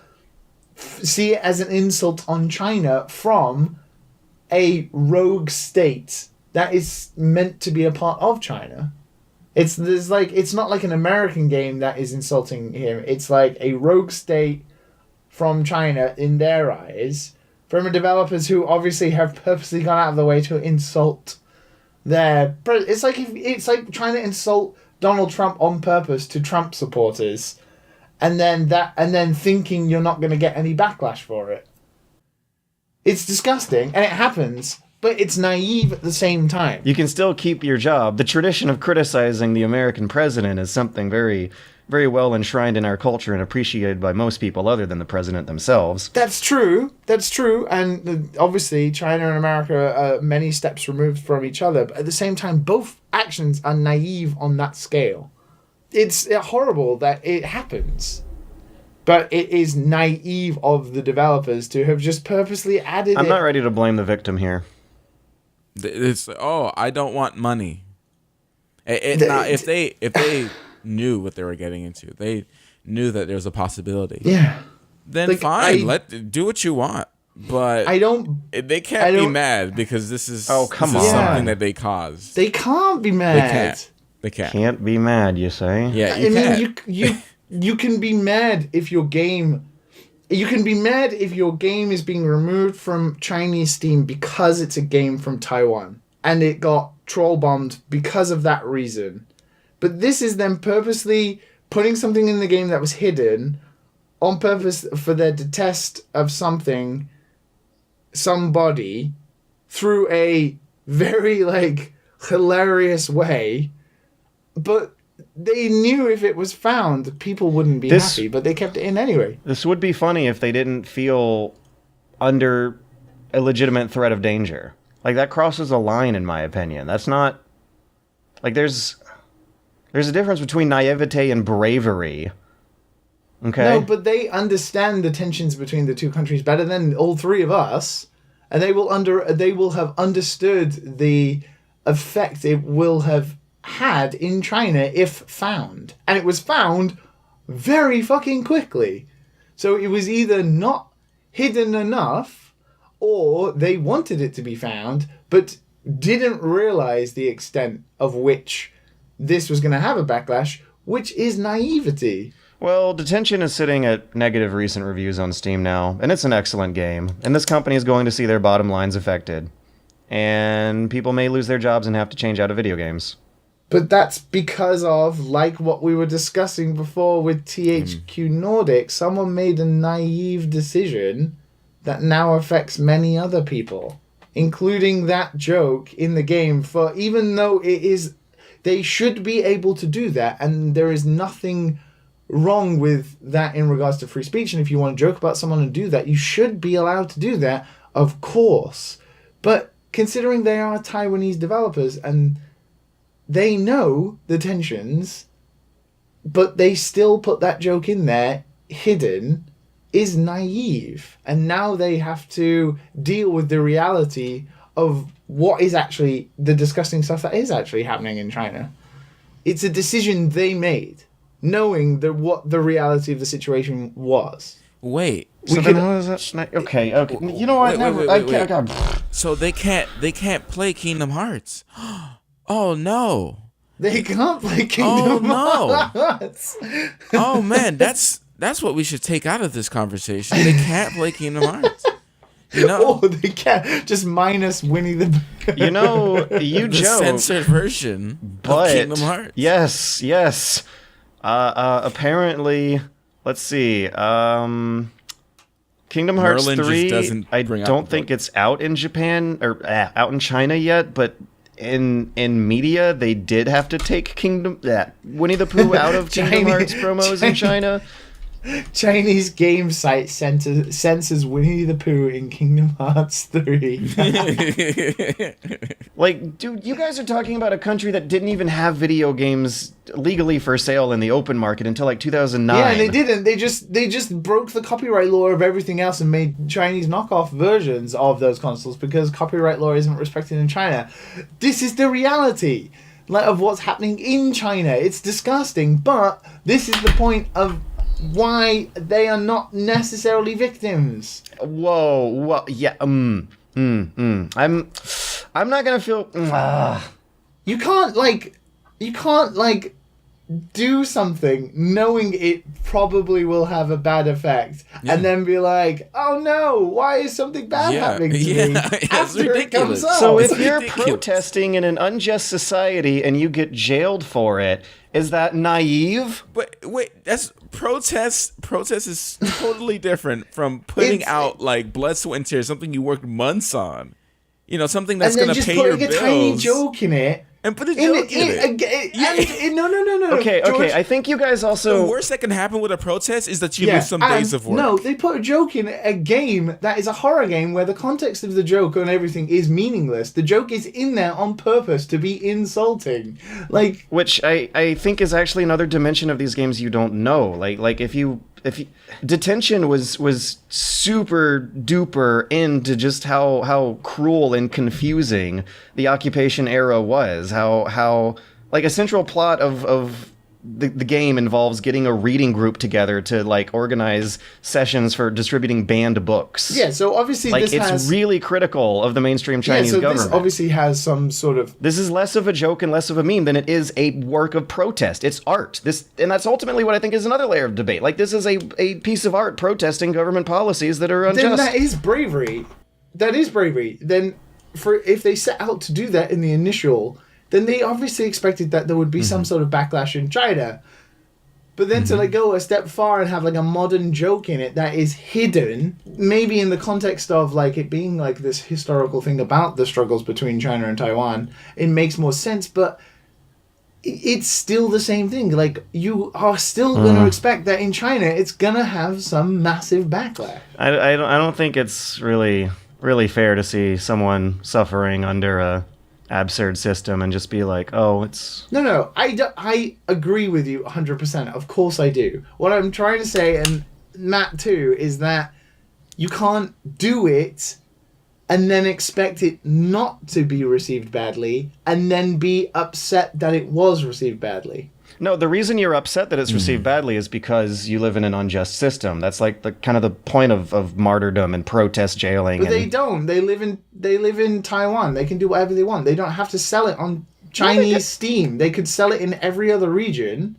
see it as an insult on China from a rogue state that is meant to be a part of China. It's not like an American game that is insulting him. It's like a rogue state from China in their eyes, from developers who obviously have purposely gone out of the way to insult their. It's like trying to insult Donald Trump on purpose to Trump supporters, and then thinking you're not going to get any backlash for it. It's disgusting, and it happens, but it's naive at the same time. You can still keep your job. The tradition of criticizing the American president is something very, very well enshrined in our culture and appreciated by most people other than the president themselves. That's true, and obviously China and America are many steps removed from each other, but at the same time, both actions are naive on that scale. It's horrible that it happens, but it is naive of the developers to have just purposely added I'm not ready to blame the victim here. It's I don't want money. If they knew what they were getting into, they knew that there was a possibility. Yeah. Then Like, fine, do what you want. But they can't be mad because this is come this is on. something that they caused. They can't be mad. They can't. Can't be mad, you say? Yeah, I mean, you can be mad if your game. You can be mad if your game is being removed from Chinese Steam because it's a game from Taiwan and it got troll bombed because of that reason. But this is them purposely putting something in the game that was hidden on purpose for their detest of somebody through a very hilarious way. But they knew if it was found, people wouldn't be happy, but they kept it in anyway. This would be funny if they didn't feel under a legitimate threat of danger. Like, that crosses a line, in my opinion. That's not... Like, there's a difference between naivete and bravery. Okay? No, but they understand the tensions between the two countries better than all three of us, and they will have understood the effect it will have had in China if found. And it was found very fucking quickly. So it was either not hidden enough, or they wanted it to be found, but didn't realize the extent of which this was going to have a backlash, which is naivety. Well, Detention is sitting at negative recent reviews on Steam now, and it's an excellent game. And this company is going to see their bottom lines affected. And people may lose their jobs and have to change out of video games. But that's because of, like what we were discussing before with THQ Nordic, someone made a naive decision that now affects many other people, including that joke in the game. For even though it is, they should be able to do that, and there is nothing wrong with that in regards to free speech. And if you want to joke about someone and do that, you should be allowed to do that, of course. But considering they are Taiwanese developers and they know the tensions, but they still put that joke in there hidden, is naive. And now they have to deal with the reality of what is actually the disgusting stuff that is actually happening in China. It's a decision they made, knowing what the reality of the situation was. Wait. So then how is that? Okay. You know what? Wait. So they can't play Kingdom Hearts. Oh no. They can't play Kingdom Hearts. Oh man, that's what we should take out of this conversation. They can't play Kingdom Hearts. You know? Oh, they can't. Just minus Winnie the Pooh. You know, you the joke. censored version of Kingdom Hearts. Yes. Apparently, let's see. Kingdom Hearts Merlin 3, I don't think it's out in Japan or out in China yet, but in media they did have to take Winnie the Pooh out of Kingdom Hearts promos in China. Chinese game site censors Winnie the Pooh in Kingdom Hearts 3. Like, dude, you guys are talking about a country that didn't even have video games legally for sale in the open market until like 2009. Yeah, they didn't. They just broke the copyright law of everything else and made Chinese knockoff versions of those consoles because copyright law isn't respected in China. This is the reality of what's happening in China. It's disgusting, but this is the point of why they are not necessarily victims. Whoa, yeah, I'm not gonna feel. You can't do something knowing it probably will have a bad effect, and then be like, oh no, why is something bad happening to me after it comes up? So if you're protesting in an unjust society and you get jailed for it, is that naive? But wait, that's protest. Protest is totally different from putting out like blood, sweat, and tears, something you worked months on. You know, something that's going to pay your bills. And then just putting a tiny joke in it. And put a joke in it. No. Okay. I think you guys also. The worst that can happen with a protest is that you lose some days of work. No, they put a joke in a game that is a horror game where the context of the joke and everything is meaningless. The joke is in there on purpose to be insulting. Which I think is actually another dimension of these games you don't know. Like if you Detention was super duper into just how cruel and confusing the occupation era was. How like a central plot of the game involves getting a reading group together to like organize sessions for distributing banned books. Yeah, so obviously it's really critical of the mainstream Chinese government. This obviously has some sort of. This is less of a joke and less of a meme than it is a work of protest. It's art. And that's ultimately what I think is another layer of debate. Like, this is a piece of art protesting government policies that are unjust. Then that is bravery. Then if they set out to do that in the initial, then they obviously expected that there would be some sort of backlash in China. But then to go a step far and have a modern joke in it that is hidden, maybe in the context of it being this historical thing about the struggles between China and Taiwan, it makes more sense, but it's still the same thing. You are still going to expect that in China it's going to have some massive backlash. I don't think it's really fair to see someone suffering under a absurd system and just be like, oh, it's... No, I agree with you 100%. Of course I do. What I'm trying to say, and Matt too, is that you can't do it and then expect it not to be received badly and then be upset that it was received badly. No, the reason you're upset that it's received badly is because you live in an unjust system. That's the kind of the point of martyrdom and protest jailing. But they don't. They live in Taiwan. They can do whatever they want. They don't have to sell it on Chinese Steam. They could sell it in every other region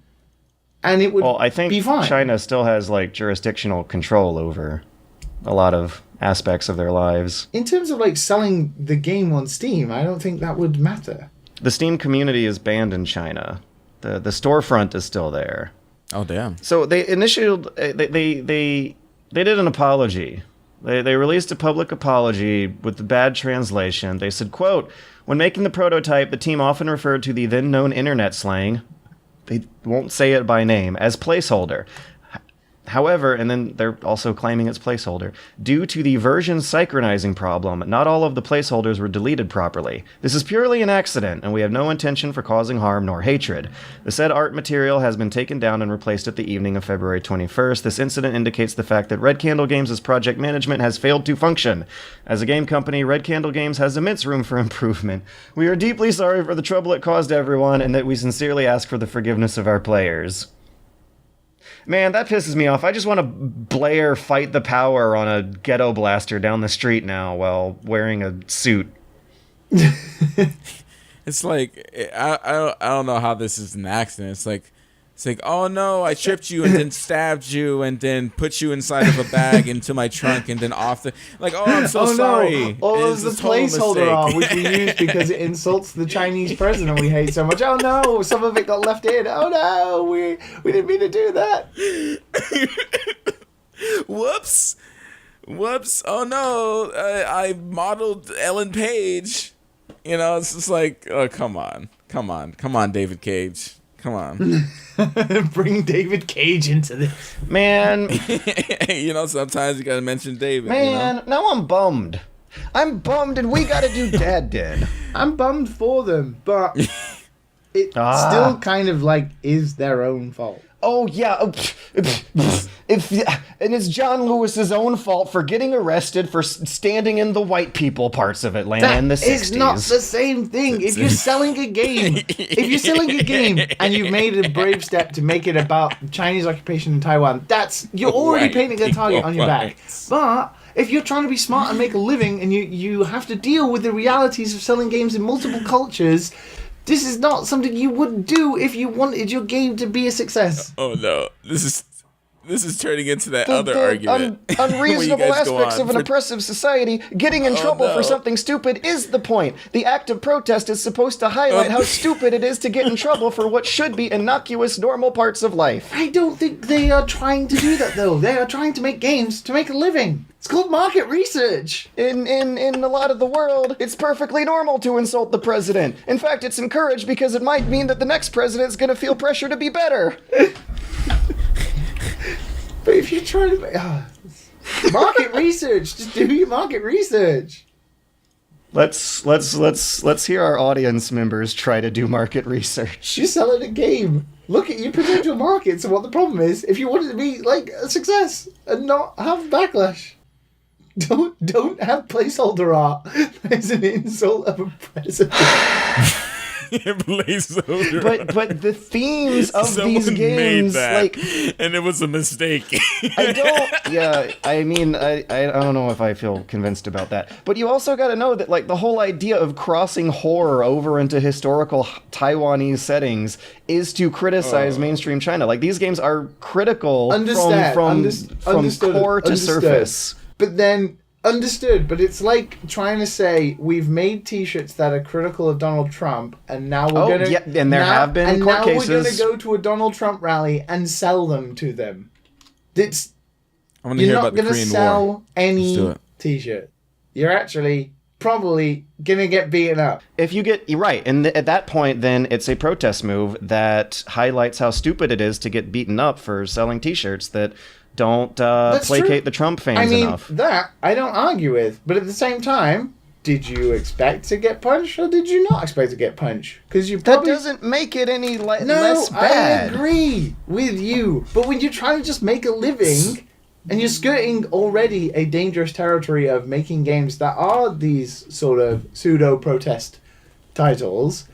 and it would I think be fine. China still has like jurisdictional control over a lot of aspects of their lives. In terms of like selling the game on Steam, I don't think that would matter. The Steam community is banned in China. The storefront is still there. Oh, damn. So they initiated, they did an apology. They released a public apology with the bad translation. They said, quote, when making the prototype, the team often referred to the then known internet slang, they won't say it by name, as placeholder. However, and then they're also claiming it's placeholder, due to the version synchronizing problem, not all of the placeholders were deleted properly. This is purely an accident, and we have no intention for causing harm nor hatred. The said art material has been taken down and replaced at the evening of February 21st. This incident indicates the fact that Red Candle Games' project management has failed to function. As a game company, Red Candle Games has immense room for improvement. We are deeply sorry for the trouble it caused everyone, and that we sincerely ask for the forgiveness of our players. Man, that pisses me off. I just want to blare Fight the Power on a ghetto blaster down the street now while wearing a suit. It's like, I don't know how this is an accident. It's like, oh no, I tripped you and then stabbed you and then put you inside of a bag into my trunk and then off the... Like, oh, I'm so sorry. No. It was the placeholder art, which we use because it insults the Chinese president we hate so much. Oh no, some of it got left in. Oh no, we didn't mean to do that. Whoops. Oh no, I modeled Ellen Page. You know, it's just like, oh, come on, David Cage. Come on. Bring David Cage into this. Man. You know, sometimes you gotta mention David. Man, you know? now I'm bummed. I'm bummed and we gotta do Dad Did. I'm bummed for them, but it still kind of like is their own fault. Oh, yeah. And it's John Lewis's own fault for getting arrested for standing in the white people parts of Atlanta in the 60s. It's not the same thing. If you're selling a game, and you've made a brave step to make it about Chinese occupation in Taiwan, you're already painting a target on your back. But if you're trying to be smart and make a living, and you have to deal with the realities of selling games in multiple cultures, this is not something you would do if you wanted your game to be a success. Oh no, this is turning into that other argument. Unreasonable aspects of an oppressive society. Getting in trouble for something stupid is the point. The act of protest is supposed to highlight how stupid it is to get in trouble for what should be innocuous, normal parts of life. I don't think they are trying to do that, though. They are trying to make games to make a living. It's called market research. In a lot of the world, it's perfectly normal to insult the president. In fact, it's encouraged because it might mean that the next president's going to feel pressure to be better. But if you're trying to make market research, just do your market research. Let's hear our audience members try to do market research. You're selling a game. Look at your potential markets and what the problem is. If you want it to be like a success and not have backlash, don't have placeholder art as an insult of a president. But the themes of these games, like, and it was a mistake. I don't know if I feel convinced about that. But you also got to know that, like, the whole idea of crossing horror over into historical Taiwanese settings is to criticize mainstream China. Like, these games are critical from core to surface. But then. Understood, but it's like trying to say we've made T-shirts that are critical of Donald Trump, and now we're gonna and there have been court cases. We're gonna go to a Donald Trump rally and sell them to them. I want to hear about the Korean War. You're not gonna sell any T-shirt. You're actually probably gonna get beaten up. If you get right, and at that point, then it's a protest move that highlights how stupid it is to get beaten up for selling T-shirts that don't placate the Trump fans enough. That I don't argue with, but at the same time, did you expect to get punched or did you not expect to get punched? Because that doesn't make it any less bad. I agree with you, but when you're trying to just make a living and you're skirting already a dangerous territory of making games that are these sort of pseudo protest titles,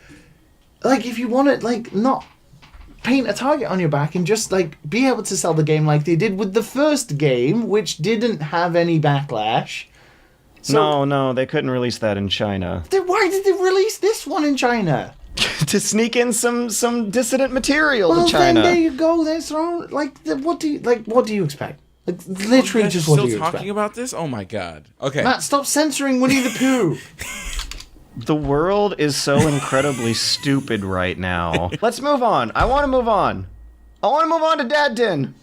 like if you want to not paint a target on your back and just be able to sell the game like they did with the first game, which didn't have any backlash. So, no, they couldn't release that in China. Then why did they release this one in China? to sneak in some dissident material Well, to China. then there you go. There's thrown what do you expect? Like literally You guys just are what do still you talking expect? about this? Oh my god. Okay. Matt, stop censoring Winnie the Pooh. The world is so incredibly stupid right now. Let's move on. I want to move on. I want to move on to Dad Din.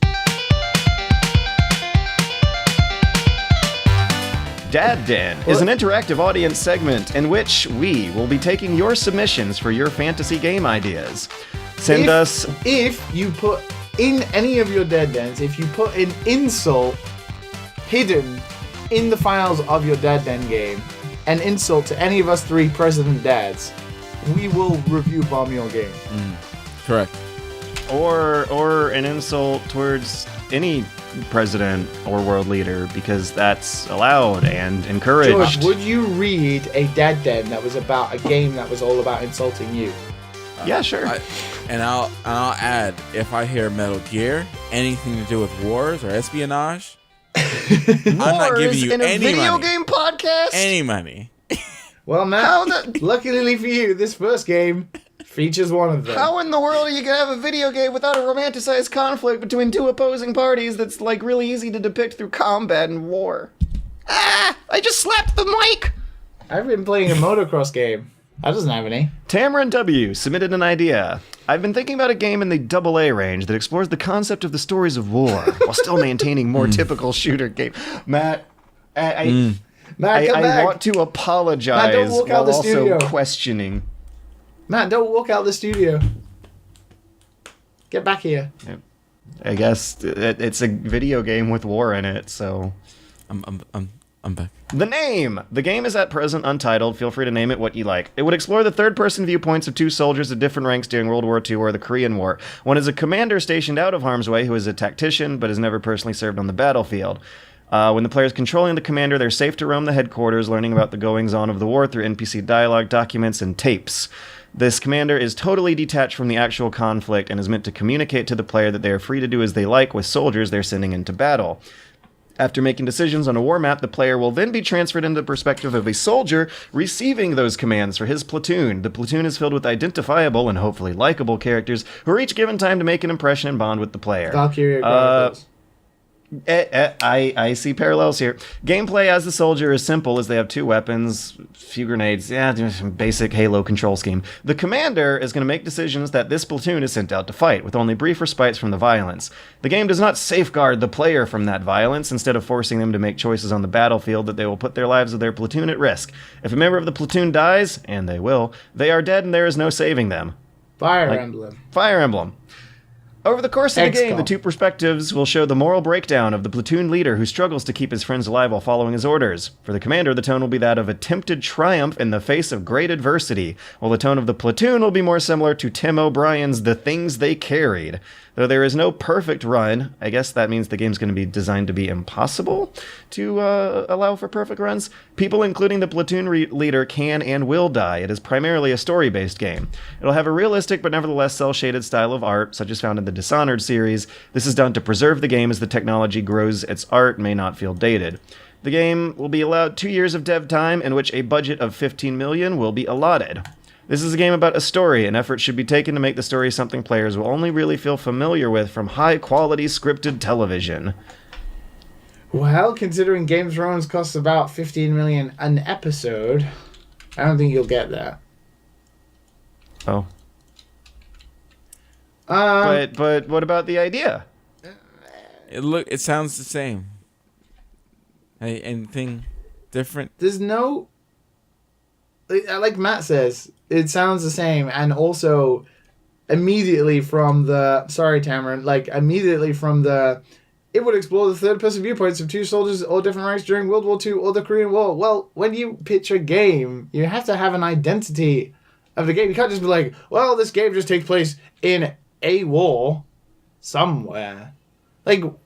Dad Din is an interactive audience segment in which we will be taking your submissions for your fantasy game ideas. Send us... If you put in any of your Dead Dens, if you put an insult hidden in the files of your Dead Den game, an insult to any of us three President Dads, we will review bomb your game. Correct. Or an insult towards any president or world leader, because that's allowed and encouraged. George, would you read a Dead Den that was about a game that was all about insulting you? Yeah, sure. I'll add, if I hear Metal Gear, anything to do with wars or espionage, I'm not giving you in a any video money. game podcast? Any money. Well, Matt, luckily for you, this first game features one of them. How in the world are you gonna have a video game without a romanticized conflict between two opposing parties that's like really easy to depict through combat and war? Ah! I just slapped the mic! I've been playing a motocross game. That doesn't have any. Tamarin W. submitted an idea. I've been thinking about a game in the AA range that explores the concept of the stories of war while still maintaining more typical shooter game. Matt, Matt, come back. I want to apologize Matt, don't walk out while the also studio. questioning. Matt, don't walk out the studio. Get back here. I guess it's a video game with war in it, so... I'm back. The name! The game is at present untitled. Feel free to name it what you like. It would explore the third-person viewpoints of two soldiers of different ranks during World War II or the Korean War. One is a commander stationed out of harm's way who is a tactician but has never personally served on the battlefield. When the player is controlling the commander, they're safe to roam the headquarters, learning about the goings-on of the war through NPC dialogue, documents, and tapes. This commander is totally detached from the actual conflict and is meant to communicate to the player that they are free to do as they like with soldiers they're sending into battle. After making decisions on a war map, the player will then be transferred into the perspective of a soldier receiving those commands for his platoon. The platoon is filled with identifiable and hopefully likable characters who are each given time to make an impression and bond with the player. Valkyria Chronicles. I see parallels here. Gameplay as the soldier is simple as they have two weapons, few grenades, basic Halo control scheme. The commander is going to make decisions that this platoon is sent out to fight, with only brief respites from the violence. The game does not safeguard the player from that violence, instead of forcing them to make choices on the battlefield that they will put their lives of their platoon at risk. If a member of the platoon dies, and they will, they are dead and there is no saving them. Fire Emblem. Fire Emblem. Over the course of the game, XCOM. the two perspectives will show the moral breakdown of the platoon leader who struggles to keep his friends alive while following his orders. For the commander, the tone will be that of attempted triumph in the face of great adversity, while the tone of the platoon will be more similar to Tim O'Brien's The Things They Carried. Though there is no perfect run, I guess that means the game's going to be designed to be impossible to allow for perfect runs. People, including the platoon leader, can and will die. It is primarily a story-based game. It'll have a realistic but nevertheless cel-shaded style of art, such as found in the Dishonored series. This is done to preserve the game as the technology grows. Its art may not feel dated. The game will be allowed 2 years of dev time, in which a budget of $15 million will be allotted. This is a game about a story, and effort should be taken to make the story something players will only really feel familiar with from high-quality scripted television. Well, considering Game of Thrones costs about $15 million an episode, I don't think you'll get that. Oh. But what about the idea? It sounds the same. Hey, anything different? There's no... Like Matt says, it sounds the same, and also immediately from the... Sorry, Tamarin. Immediately from the... It would explore the third-person viewpoints of two soldiers or different ranks during World War II or the Korean War. Well, when you pitch a game, you have to have an identity of the game. You can't just be like, well, this game just takes place in a war somewhere. You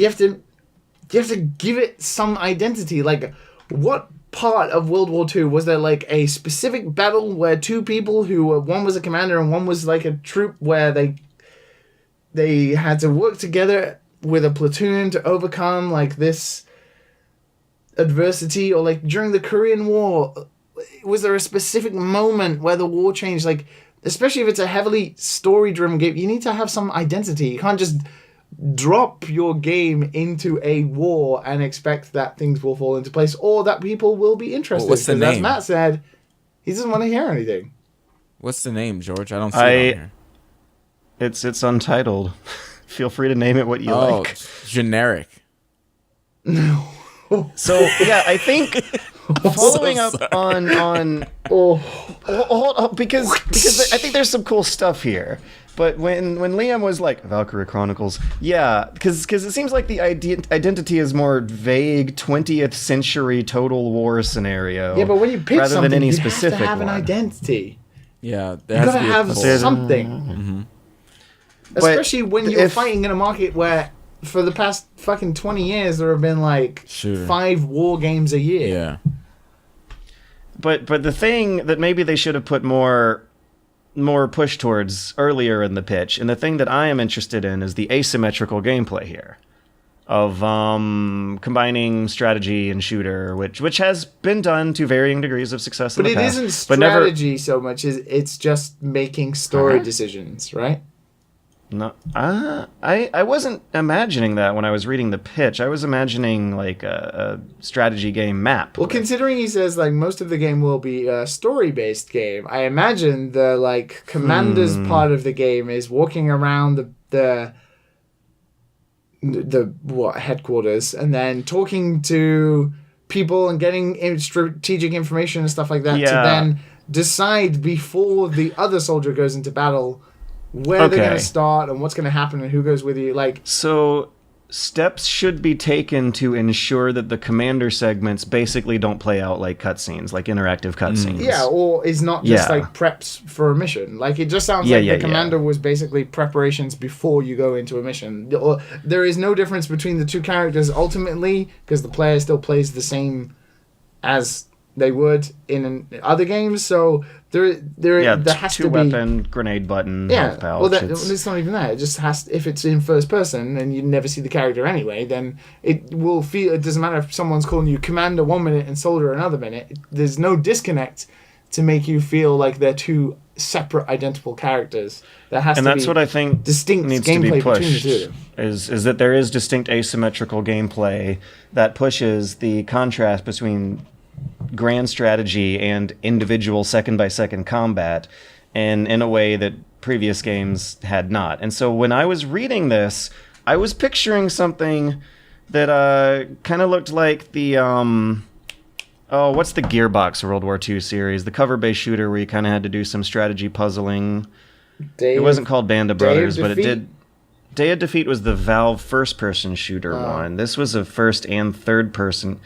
have to give it some identity. What part of World War II was there a specific battle where two people who one was a commander and one was a troop where they had to work together with a platoon to overcome this adversity, or during the Korean War, was there a specific moment where the war changed? Like, especially if it's a heavily story-driven game, you need to have some identity. You can't just drop your game into a war and expect that things will fall into place or that people will be interested. Well, what's the name? As Matt said, he doesn't want to hear anything. What's the name, George? I don't see it on here. It's Untitled. Feel free to name it what you like. Generic. No. So yeah, I think following up on because I think there's some cool stuff here. But when Liam was like Valkyrie Chronicles, yeah, because it seems like the identity is more vague 20th century Total War scenario. Yeah, but when you pick rather something, than any you specific have to have an one. identity. Yeah, You gotta have something. Mm-hmm. Especially when you're fighting in a market where, for the past fucking 20 years, there have been like 5 war games a year. Yeah. But the thing that maybe they should have put more push towards earlier in the pitch, and the thing that I am interested in is the asymmetrical gameplay here of combining strategy and shooter, which has been done to varying degrees of success in the past. But it isn't strategy so much as it's just making story decisions, right? No, I wasn't imagining that when I was reading the pitch. I was imagining like a strategy game map. Well, considering he says like most of the game will be a story-based game, I imagine the like commander's part of the game is walking around the headquarters and then talking to people and getting strategic information and stuff like that to then decide before the other soldier goes into battle where they're going to start and what's going to happen and who goes with you. Like, so steps should be taken to ensure that the commander segments basically don't play out like cutscenes, like interactive cutscenes. Yeah, or is not just like preps for a mission. Like, it just sounds like the commander was basically preparations before you go into a mission. There is no difference between the two characters ultimately because the player still plays the same as they would in other games. So there has to be two-weapon grenade button. Health pouch. Well, it's not even that. It just has. If it's in first person and you never see the character anyway, then it will feel. It doesn't matter if someone's calling you commander 1 minute and soldier another minute. There's no disconnect to make you feel like they're two separate, identical characters. There has to be. And that's what I think distinct needs gameplay to be pushed. between the two. Is that there is distinct asymmetrical gameplay that pushes the contrast between grand strategy and individual second-by-second combat and in a way that previous games had not. And so when I was reading this, I was picturing something that kind of looked like the what's the Gearbox World War II series, the cover-based shooter where you kind of had to do some strategy puzzling. It wasn't called Band of Brothers, but it did. Day of Defeat was the Valve first-person shooter one. This was a first and third-person.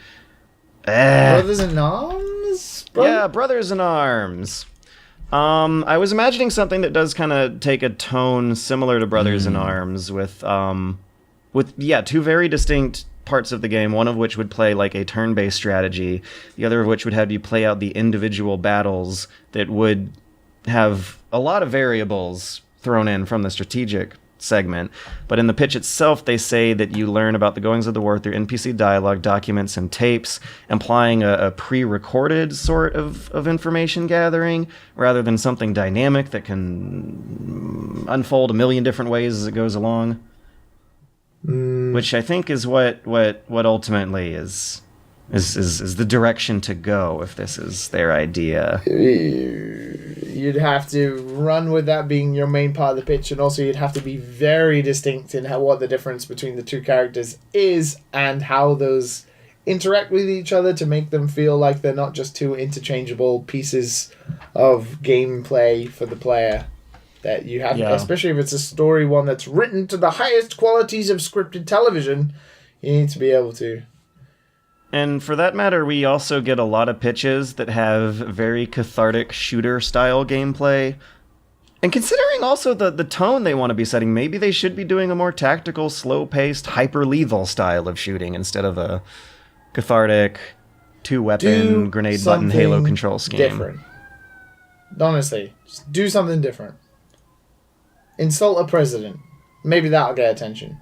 Brothers in Arms? Yeah, Brothers in Arms. I was imagining something that does kind of take a tone similar to Brothers in Arms with two very distinct parts of the game, one of which would play like a turn-based strategy, the other of which would have you play out the individual battles that would have a lot of variables thrown in from the strategic segment. But in the pitch itself, they say that you learn about the goings of the war through NPC dialogue, documents, and tapes, implying a pre-recorded sort of information gathering rather than something dynamic that can unfold a million different ways as it goes along. Which I think is what ultimately is the direction to go if this is their idea. You'd have to run with that being your main part of the pitch, and also you'd have to be very distinct in what the difference between the two characters is and how those interact with each other to make them feel like they're not just two interchangeable pieces of gameplay for the player. That you have, especially if it's a story one that's written to the highest qualities of scripted television, you need to be able to. And for that matter, we also get a lot of pitches that have very cathartic shooter-style gameplay. And considering also the tone they want to be setting, maybe they should be doing a more tactical, slow-paced, hyper-lethal style of shooting instead of a cathartic, two-weapon, grenade button, Halo control scheme. Different. Honestly, just do something different. Insult a president. Maybe that'll get attention.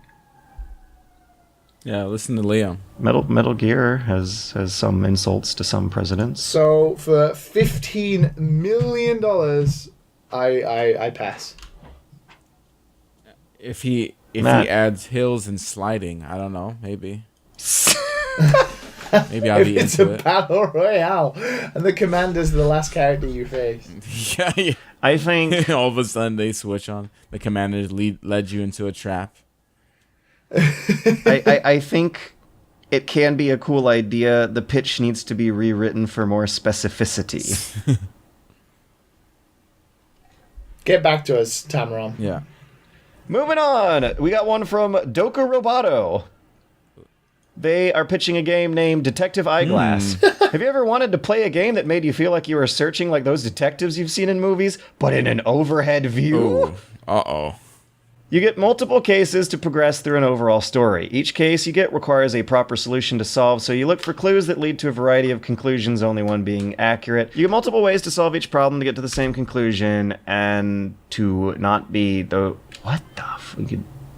Yeah, listen to Liam. Metal Gear has some insults to some presidents. So for $15 million, I pass. If he Matt. adds hills and sliding, I don't know, maybe. Maybe I'll If be it's into a it. battle royale and the commander's the last character you face. Yeah. I think All of a sudden they switch on. The commander led you into a trap. I think it can be a cool idea. The pitch needs to be rewritten for more specificity. Get back to us, Tamaron. Yeah. Moving on, we got one from Doku Roboto. They are pitching a game named Detective Eyeglass. Have you ever wanted to play a game that made you feel like you were searching like those detectives you've seen in movies, but in an overhead view? Ooh. Uh-oh. You get multiple cases to progress through an overall story. Each case you get requires a proper solution to solve, so you look for clues that lead to a variety of conclusions, only one being accurate. You get multiple ways to solve each problem to get to the same conclusion, and to not be the... What the f...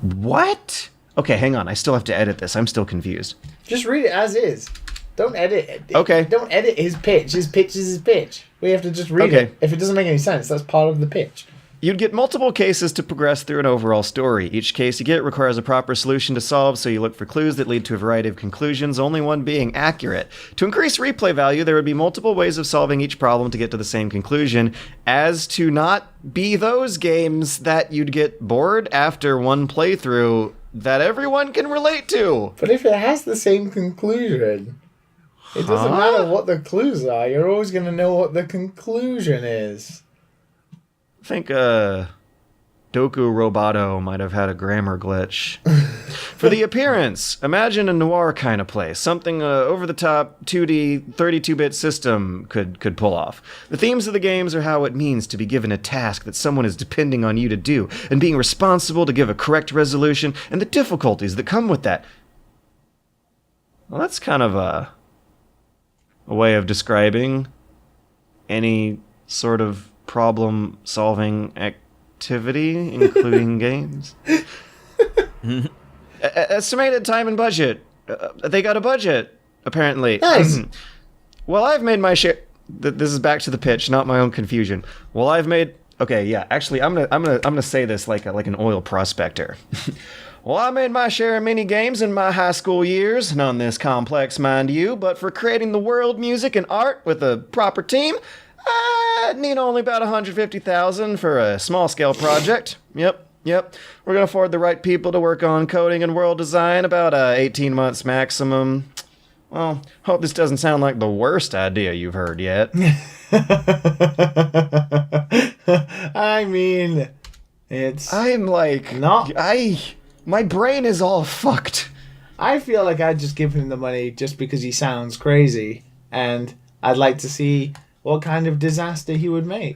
What? Okay, hang on. I still have to edit this. I'm still confused. Just read it as is. Don't edit it. Okay. Don't edit his pitch. His pitch is his pitch. We have to just read it. If it doesn't make any sense, that's part of the pitch. You'd get multiple cases to progress through an overall story. Each case you get requires a proper solution to solve, so you look for clues that lead to a variety of conclusions, only one being accurate. To increase replay value, there would be multiple ways of solving each problem to get to the same conclusion, as to not be those games that you'd get bored after one playthrough that everyone can relate to. But if it has the same conclusion, it doesn't matter what the clues are. You're always going to know what the conclusion is. I think Doku Roboto might have had a grammar glitch. For the appearance, imagine a noir kind of place. Something over-the-top 2D 32-bit system could pull off. The themes of the games are how it means to be given a task that someone is depending on you to do, and being responsible to give a correct resolution, and the difficulties that come with that. Well, that's kind of a way of describing any sort of problem-solving activity, including games. Estimated time and budget. They got a budget, apparently. Nice. Well, I've made my share. This is back to the pitch, not my own confusion. Well, I've made. Okay, yeah. Actually, I'm gonna say this like an oil prospector. Well, I made my share of mini games in my high school years, none this complex, mind you, but for creating the world, music, and art with a proper team, I need only about $150,000 for a small-scale project. Yep. We're gonna afford the right people to work on coding and world design, about 18 months maximum. Well, hope this doesn't sound like the worst idea you've heard yet. I mean, it's... I'm like... Not... My brain is all fucked. I feel like I'd just give him the money just because he sounds crazy, and I'd like to see what kind of disaster he would make.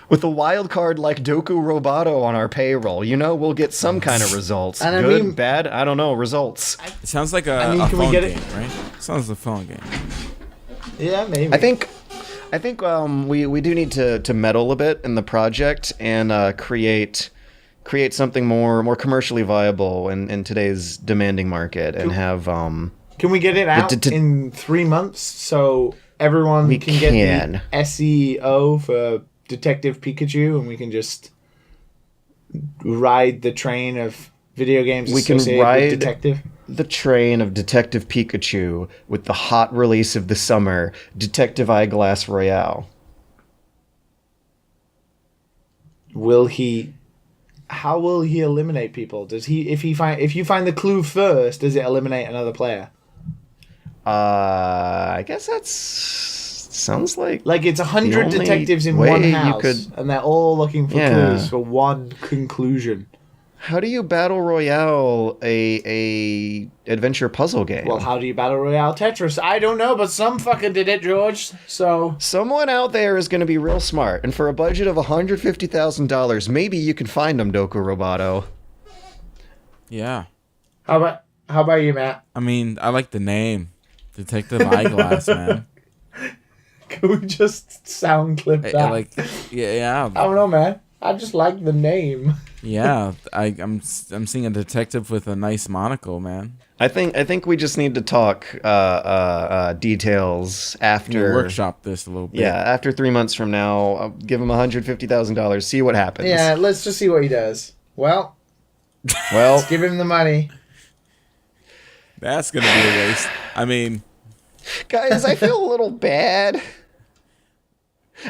With a wild card like Doku Roboto on our payroll, we'll get some kind of results. And Good, bad, I don't know, results. It sounds like a can we phone get game, it? right? Sounds like a phone game. Yeah, maybe. I think we do need to meddle a bit in the project and create something more commercially viable in today's demanding market, and have Can we get it out in 3 months so everyone can get the SEO for Detective Pikachu, and we can just ride the train of video games associated with Detective? The train of Detective Pikachu with the hot release of the summer, Detective Eyeglass Royale. How will he eliminate people? If you find the clue first, does it eliminate another player? I guess sounds like it's 100 detectives in one house, and they're all looking for clues for one conclusion. How do you battle royale a adventure puzzle game? Well, how do you battle royale Tetris? I don't know, but some fucker did it, George. So someone out there is going to be real smart, and for a budget of $150,000, maybe you can find them, Doku Roboto. Yeah. How about you, Matt? I mean, I like the name, Detective Eyeglass, man. Can we just sound clip that? Yeah. I don't know, man. I just like the name. Yeah, I'm seeing a detective with a nice monocle, man. I think we just need to talk details after Workshop this a little bit. Yeah, after 3 months from now, I'll give him $150,000. See what happens. Yeah, let's just see what he does. Well, let's give him the money. That's gonna be a waste. I mean, guys, I feel a little bad.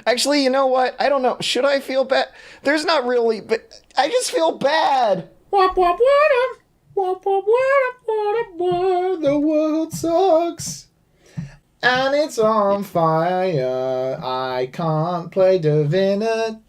Actually, you know what? I don't know. Should I feel bad? There's not really, but I just feel bad. Wop, wop, wop, wop, wop, wop, wop, wop, the world sucks. And it's on fire. I can't play Divinity.